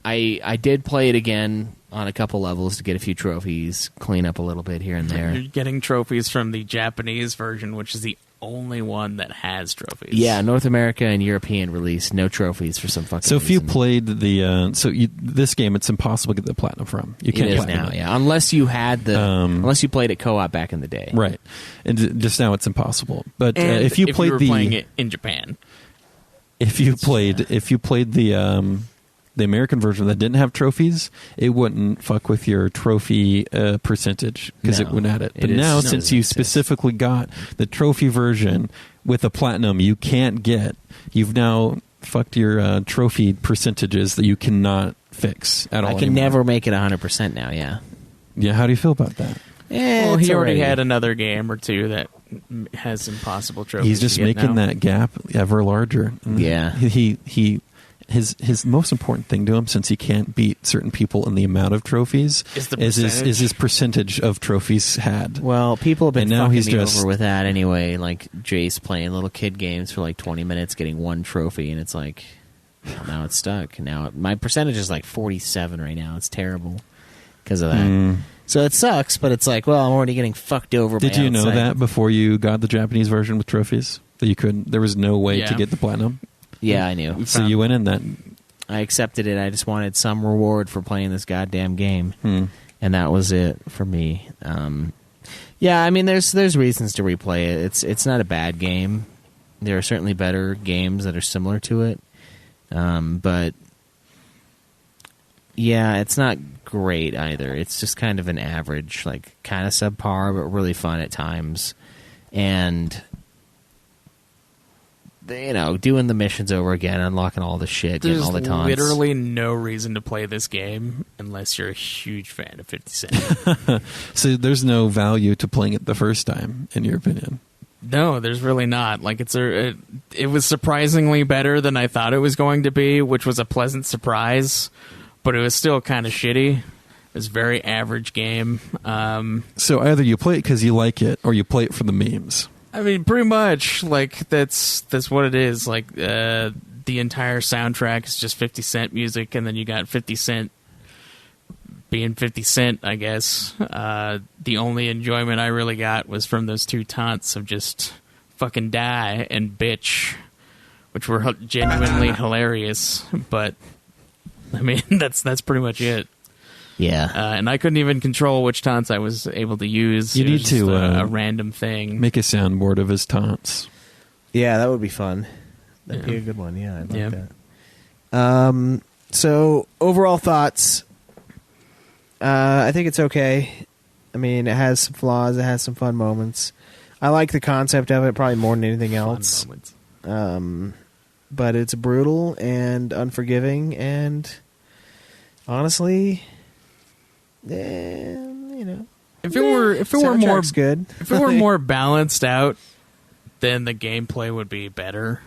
I did play it again on a couple levels to get a few trophies, clean up a little bit here and there. You're getting trophies from the Japanese version, which is the only one that has trophies. Yeah, North America and European release, no trophies for some fucking So if you reason. played this game, it's impossible to get the platinum from. You can't it is platinum now, it. yeah. Unless you had unless you played it co-op back in the day. Right. And just now it's impossible. But And if you played were playing it in Japan. If you played the American version that didn't have trophies, it wouldn't fuck with your trophy percentage because it wouldn't add it. But now, since you specifically got the trophy version with a platinum you can't get, you've now fucked your trophy percentages that you cannot fix at all. I can anymore. never make it 100% now, yeah. Yeah, how do you feel about that? Well, he already had another game or two that has impossible trophies. He's just making that gap ever larger. Yeah. He his most important thing to him, since he can't beat certain people in the amount of trophies, is his percentage of trophies had. Well, people have been now fucking he's me just over with that anyway. Like Jace playing little kid games for like 20 minutes, getting one trophy, and it's like, well, now it's stuck. Now my percentage is like 47 right now. It's terrible because of that. So it sucks, but it's like, well, I'm already getting fucked over. Did you know that before you got the Japanese version with trophies? That you couldn't. There was no way to get the platinum. Yeah, I knew. So you went in that. I accepted it. I just wanted some reward for playing this goddamn game, and that was it for me. Yeah, I mean, there's reasons to replay it. It's not a bad game. There are certainly better games that are similar to it, but yeah, it's not great either. It's just kind of an average, like kind of subpar, but really fun at times, and doing the missions over again, unlocking all the shit, getting all the taunts. There's literally no reason to play this game unless you're a huge fan of 50 Cent. So there's no value to playing it the first time, in your opinion? No, there's really not. Like it was surprisingly better than I thought it was going to be, which was a pleasant surprise, but it was still kind of shitty. It was a very average game. So either you play it because you like it, or you play it for the memes. I mean, pretty much, like, that's what it is. Like, the entire soundtrack is just 50 Cent music, and then you got 50 Cent being 50 Cent, I guess. The only enjoyment I really got was from those two taunts of just fucking die and bitch, which were genuinely hilarious. But, I mean, that's pretty much it. Yeah. And I couldn't even control which taunts I was able to use. You need to a random thing. Make a soundboard of his taunts. Yeah, that would be fun. That'd be a good one. Yeah, I'd like that. So, overall thoughts. I think it's okay. I mean, it has some flaws. It has some fun moments. I like the concept of it probably more than anything else. But it's brutal and unforgiving, and honestly, if it were more good, if it were more balanced out, then the gameplay would be better.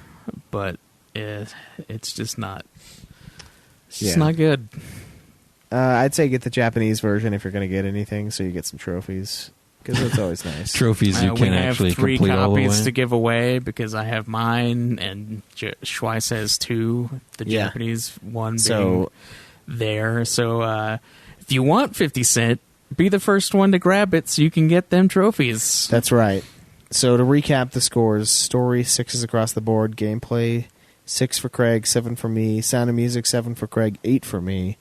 But it's just not. It's just not good. I'd say get the Japanese version if you're going to get anything, so you get some trophies, because it's always nice. Trophies you can actually complete all the way. We have 3 copies to give away because I have mine and Schweiss has 2. The Japanese one being there. So if you want 50 Cent, be the first one to grab it so you can get them trophies. That's right. So to recap the scores: story 6 across the board, gameplay 6 for Craig, 7 for me, sound and music 7 for Craig, 8 for me,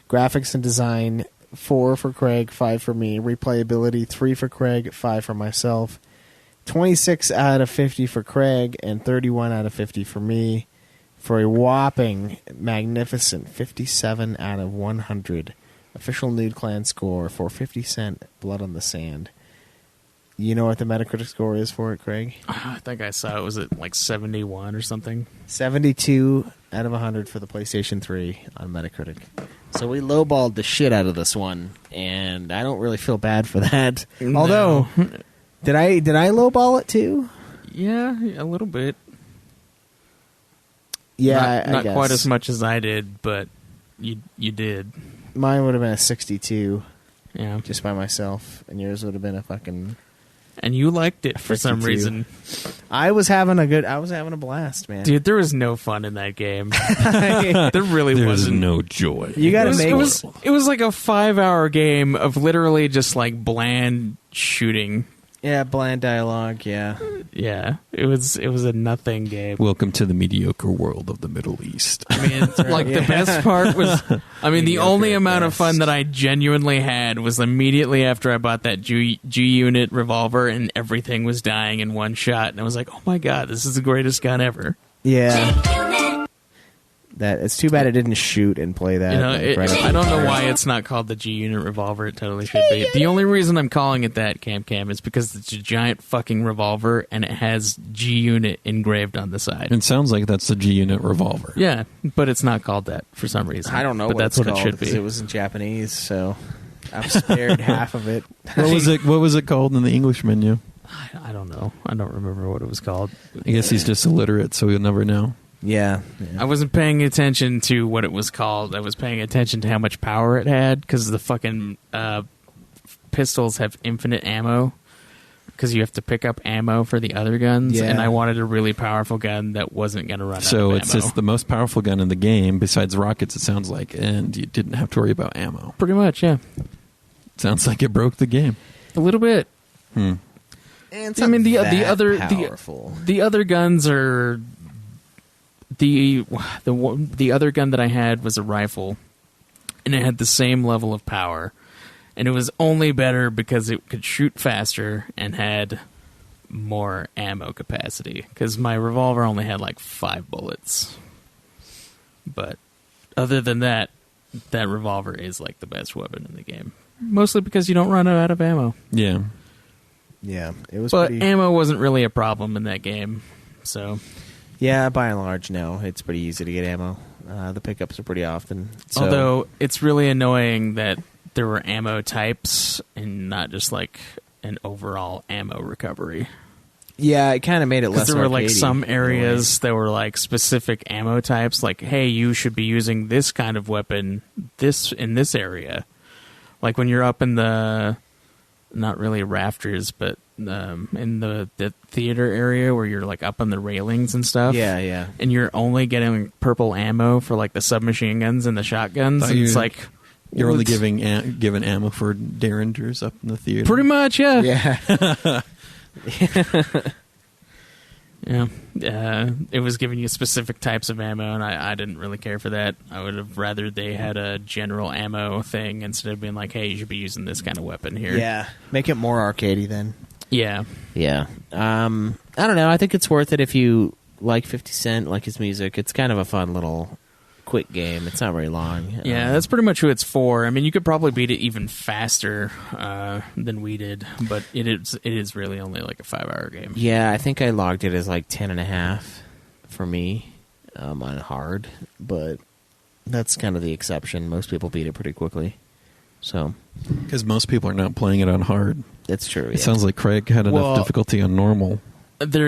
graphics and design 4 for Craig, 5 for me, replayability 3 for Craig, 5 for myself, 26 out of 50 for Craig, and 31 out of 50 for me, for a whopping magnificent 57 out of 100 official Nude Clan score for 50 Cent Blood on the Sand. You know what the Metacritic score is for it, Craig? I think I saw it was at like 71 or something. 72 out of 100 for the PlayStation 3 on Metacritic. So we lowballed the shit out of this one, and I don't really feel bad for that. No. Although, did I lowball it too? Yeah, a little bit. Yeah, not I guess. quite as much as I did, but you did. Mine would have been a 62. Yeah, just by myself, and yours would have been a fucking. And you liked it for some reason. I was having a blast, man. Dude, there was no fun in that game. There really wasn't. No joy. You got to make it was like a 5-hour game of literally just like bland shooting. Yeah, bland dialogue, yeah. Yeah, it was a nothing game. Welcome to the mediocre world of the Middle East. I mean, like the best part was, I mean, the only amount of fun that I genuinely had was immediately after I bought that G-Unit revolver and everything was dying in one shot, and I was like, oh my god, this is the greatest gun ever. Yeah. It's too bad it didn't shoot and play that. I don't know why it's not called the G-Unit revolver. It totally should be. The only reason I'm calling it that, Cam, is because it's a giant fucking revolver and it has G-Unit engraved on the side. It sounds like that's the G-Unit revolver. Yeah, but it's not called that for some reason. I don't know, but what that's it's what called, it should be. It was in Japanese, so I'm spared half of it. What was it called in the English menu? I don't know. I don't remember what it was called. I guess he's just illiterate, so he'll never know. Yeah. I wasn't paying attention to what it was called. I was paying attention to how much power it had, because the fucking pistols have infinite ammo, because you have to pick up ammo for the other guns, Yeah. and I wanted a really powerful gun that wasn't going to run out of So ammo. it's just the most powerful gun in the game, besides rockets, it sounds like, and you didn't have to worry about ammo. Pretty much, yeah. Sounds like it broke the game. A little bit. And it's I mean, not the that other powerful. the other guns are the other gun that I had was a rifle, and it had the same level of power, and it was only better because it could shoot faster and had more ammo capacity, because my revolver only had like 5 bullets. But other than that revolver is like the best weapon in the game, mostly because you don't run out of ammo. Yeah. Yeah, it was But pretty... ammo wasn't really a problem in that game, so... Yeah, by and large, no. It's pretty easy to get ammo. The pickups are pretty often. So. Although, it's really annoying that there were ammo types and not just, like, an overall ammo recovery. Yeah, it kind of made it less Because there were, like, arcadey some in a way. areas that were, like, specific ammo types. Like, hey, you should be using this kind of weapon in this area. Like, when you're up in the... Not really rafters, but in the theater area where you're like up on the railings and stuff. Yeah. And you're only getting purple ammo for like the submachine guns and the shotguns. And it's like You're only what? given ammo for derringers up in the theater. Pretty much, yeah. Yeah. Yeah. It was giving you specific types of ammo, and I didn't really care for that. I would have rather they had a general ammo thing instead of being like, hey, you should be using this kind of weapon here. Yeah. Make it more arcadey then. Yeah. Yeah. I don't know. I think it's worth it if you like 50 Cent, like his music. It's kind of a fun little quick game. It's not very long. Yeah, that's pretty much who it's for. I mean, you could probably beat it even faster than we did, but it is really only like a 5-hour game. Yeah, I think I logged it as like 10.5 for me on hard, but that's kind of the exception. Most people beat it pretty quickly. So Because most people are not playing it on hard. that's true. It sounds like Craig had enough difficulty on normal. There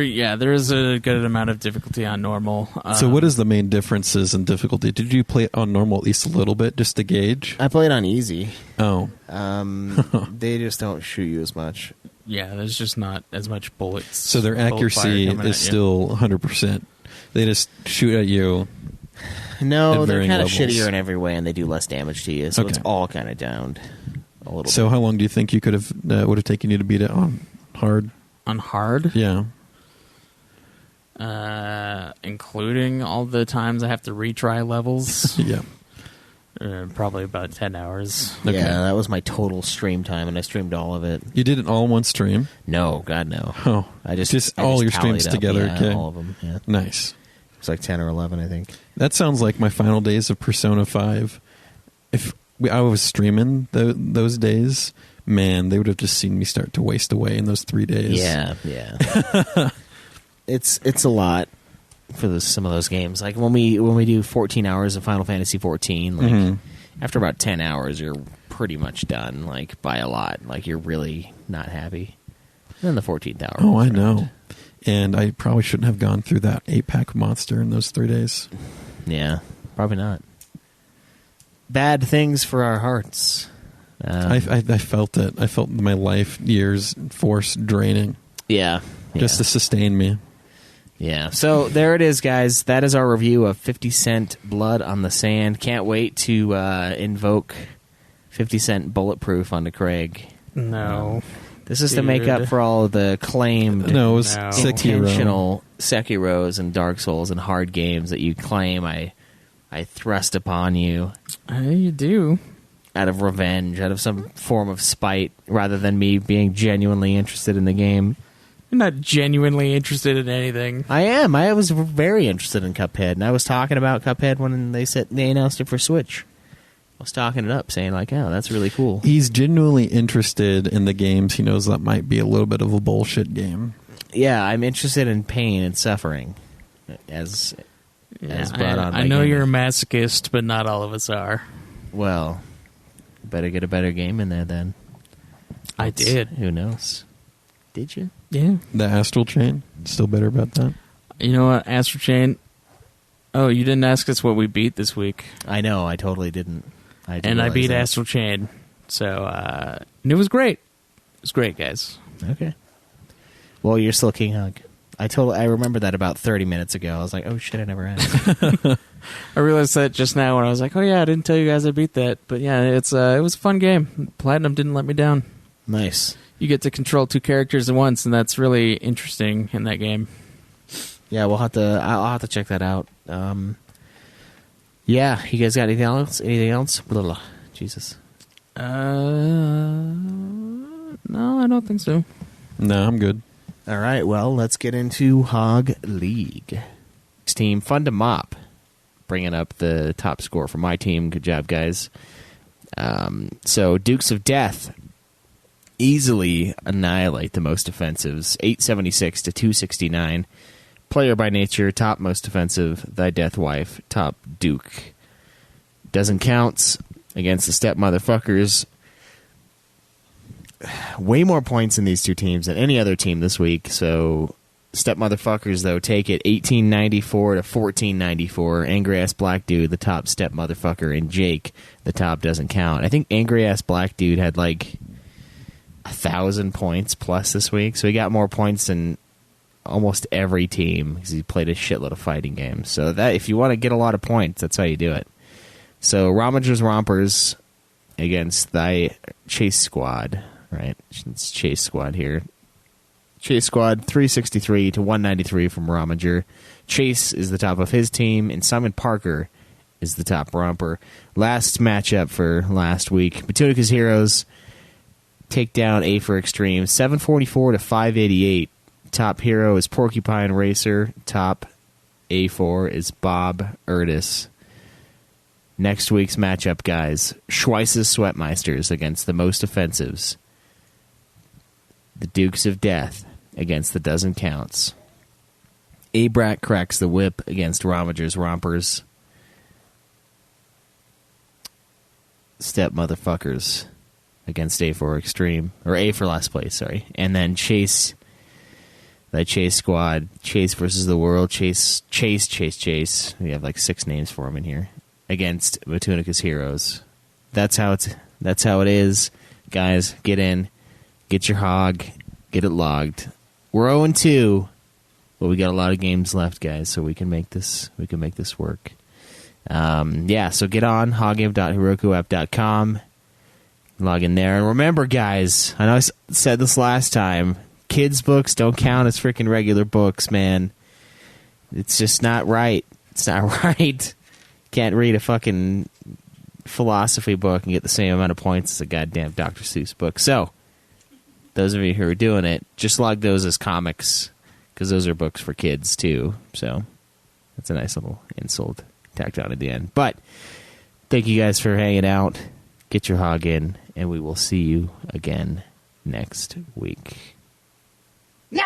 is a good amount of difficulty on normal. So what is the main differences in difficulty? Did you play it on normal at least a little bit just to gauge? I played on easy. Oh. They just don't shoot you as much. Yeah, there's just not as much bullets. So their bullet accuracy fire coming is at you. still 100%. They just shoot at you. No, At they're varying kind of levels. shittier in every way, and they do less damage to you. So it's Okay. all kind of downed a little So bit. how long do you think you could have would have taken you to beat it on hard? On hard, Yeah. including all the times I have to retry levels, Yeah. probably about 10 hours. Okay. Yeah, that was my total stream time, and I streamed all of it. You did it all in one stream? No, God, no. Oh. I just all your tallied streams up, together, yeah, okay. all of them. Yeah, Nice. it's like 10 or 11, I think. That sounds like my final days of Persona 5. If I was streaming those days, man, they would have just seen me start to waste away in those 3 days. Yeah. It's a lot for some of those games. Like when we do 14 hours of Final Fantasy 14, like Mhm. after about 10 hours, you're pretty much done. Like by a lot. Like you're really not happy. And then the 14th hour. Oh, rolls I around. know. And I probably shouldn't have gone through that 8-pack monster in those 3 days. Yeah, probably not. Bad things for our hearts. I felt it. I felt my life years force draining Yeah. just to sustain me. Yeah. So there it is, guys. That is our review of 50 Cent Blood on the Sand. Can't wait to invoke 50 Cent Bulletproof onto Craig. No. This is to make up Dude. for all of the claimed No, it was No. Sekiro. intentional Sekiros and Dark Souls and hard games that you claim I thrust upon you You do. out of revenge, out of some form of spite, rather than me being genuinely interested in the game. You're not genuinely interested in anything. I am. I was very interested in Cuphead, and I was talking about Cuphead when they announced it for Switch. I was talking it up, saying like, "Oh, that's really cool." He's genuinely interested in the games he knows that might be a little bit of a bullshit game. Yeah, I'm interested in pain and suffering, as brought on. I by know gaming. you're a masochist, but not all of us are. Well, better get a better game in there then. I did. Who knows? Did you? Yeah. The Astral Chain, still better about that. You know what, Astral Chain? Oh, you didn't ask us what we beat this week. I know, I totally didn't. I beat Astral Chain. So, and it was great. It was great, guys. Okay. Well, you're still King Hug. I remember that about 30 minutes ago. I was like, oh shit, I never asked. I realized that just now when I was like, oh yeah, I didn't tell you guys I beat that. But yeah, it was a fun game. Platinum didn't let me down. Nice. You get to control 2 characters at once, and that's really interesting in that game. Yeah, I'll have to check that out. Yeah, you guys got anything else? Blah, blah. Jesus. No, I don't think so. No, I'm good. All right, well, let's get into Hog League. Team Fun to Mop, bringing up the top score for my team. Good job, guys. So Dukes of Death easily annihilate the most offensives, 876 to 269. Player by nature, top most offensive, Thy Death Wife, top Duke. Doesn't counts against the Step Motherfuckers. Way more points in these two teams than any other team this week. So Step Motherfuckers, though, take it 1894 to 1494. Angry Ass Black Dude, the top Step Motherfucker, and Jake, the top Doesn't Count. I think Angry Ass Black Dude had like 1,000 points plus this week, so he got more points than almost every team because he played a shitload of fighting games. So that if you want to get a lot of points, that's how you do it. So Romagers Rompers against Thy Chase Squad. Right, it's Chase Squad here. Chase Squad 363 to 193 from Romager. Chase is the top of his team, and Simon Parker is the top romper. Last matchup for last week: Batunica's Heroes take down A for Extreme 744 to 588. Top hero is Porcupine Racer. Top A4 is Bob Erdis. Next week's matchup, guys: Schweiss's Sweatmeisters against the Most Offensives. The Dukes of Death against the Doesn't Counts. Abrak Cracks the Whip against Romagers Rompers. Step Motherfuckers against A for Extreme. Or A for last place, sorry. And then Chase, the Chase Squad. Chase versus the World. Chase. We have like 6 names for him in here. Against Batunica's Heroes. That's how it is. Guys, get in. Get your hog. Get it logged. We're 0-2, but we got a lot of games left, guys, so we can make this work. Yeah, so get on hoggame.herokuapp.com. Log in there. And remember, guys, I know I said this last time, kids' books don't count as freaking regular books, man. It's just not right. It's not right. Can't read a fucking philosophy book and get the same amount of points as a goddamn Dr. Seuss book. So, those of you who are doing it, just log those as comics, because those are books for kids, too. So, that's a nice little insult tacked on at the end. But, thank you guys for hanging out. Get your hog in, and we will see you again next week. No!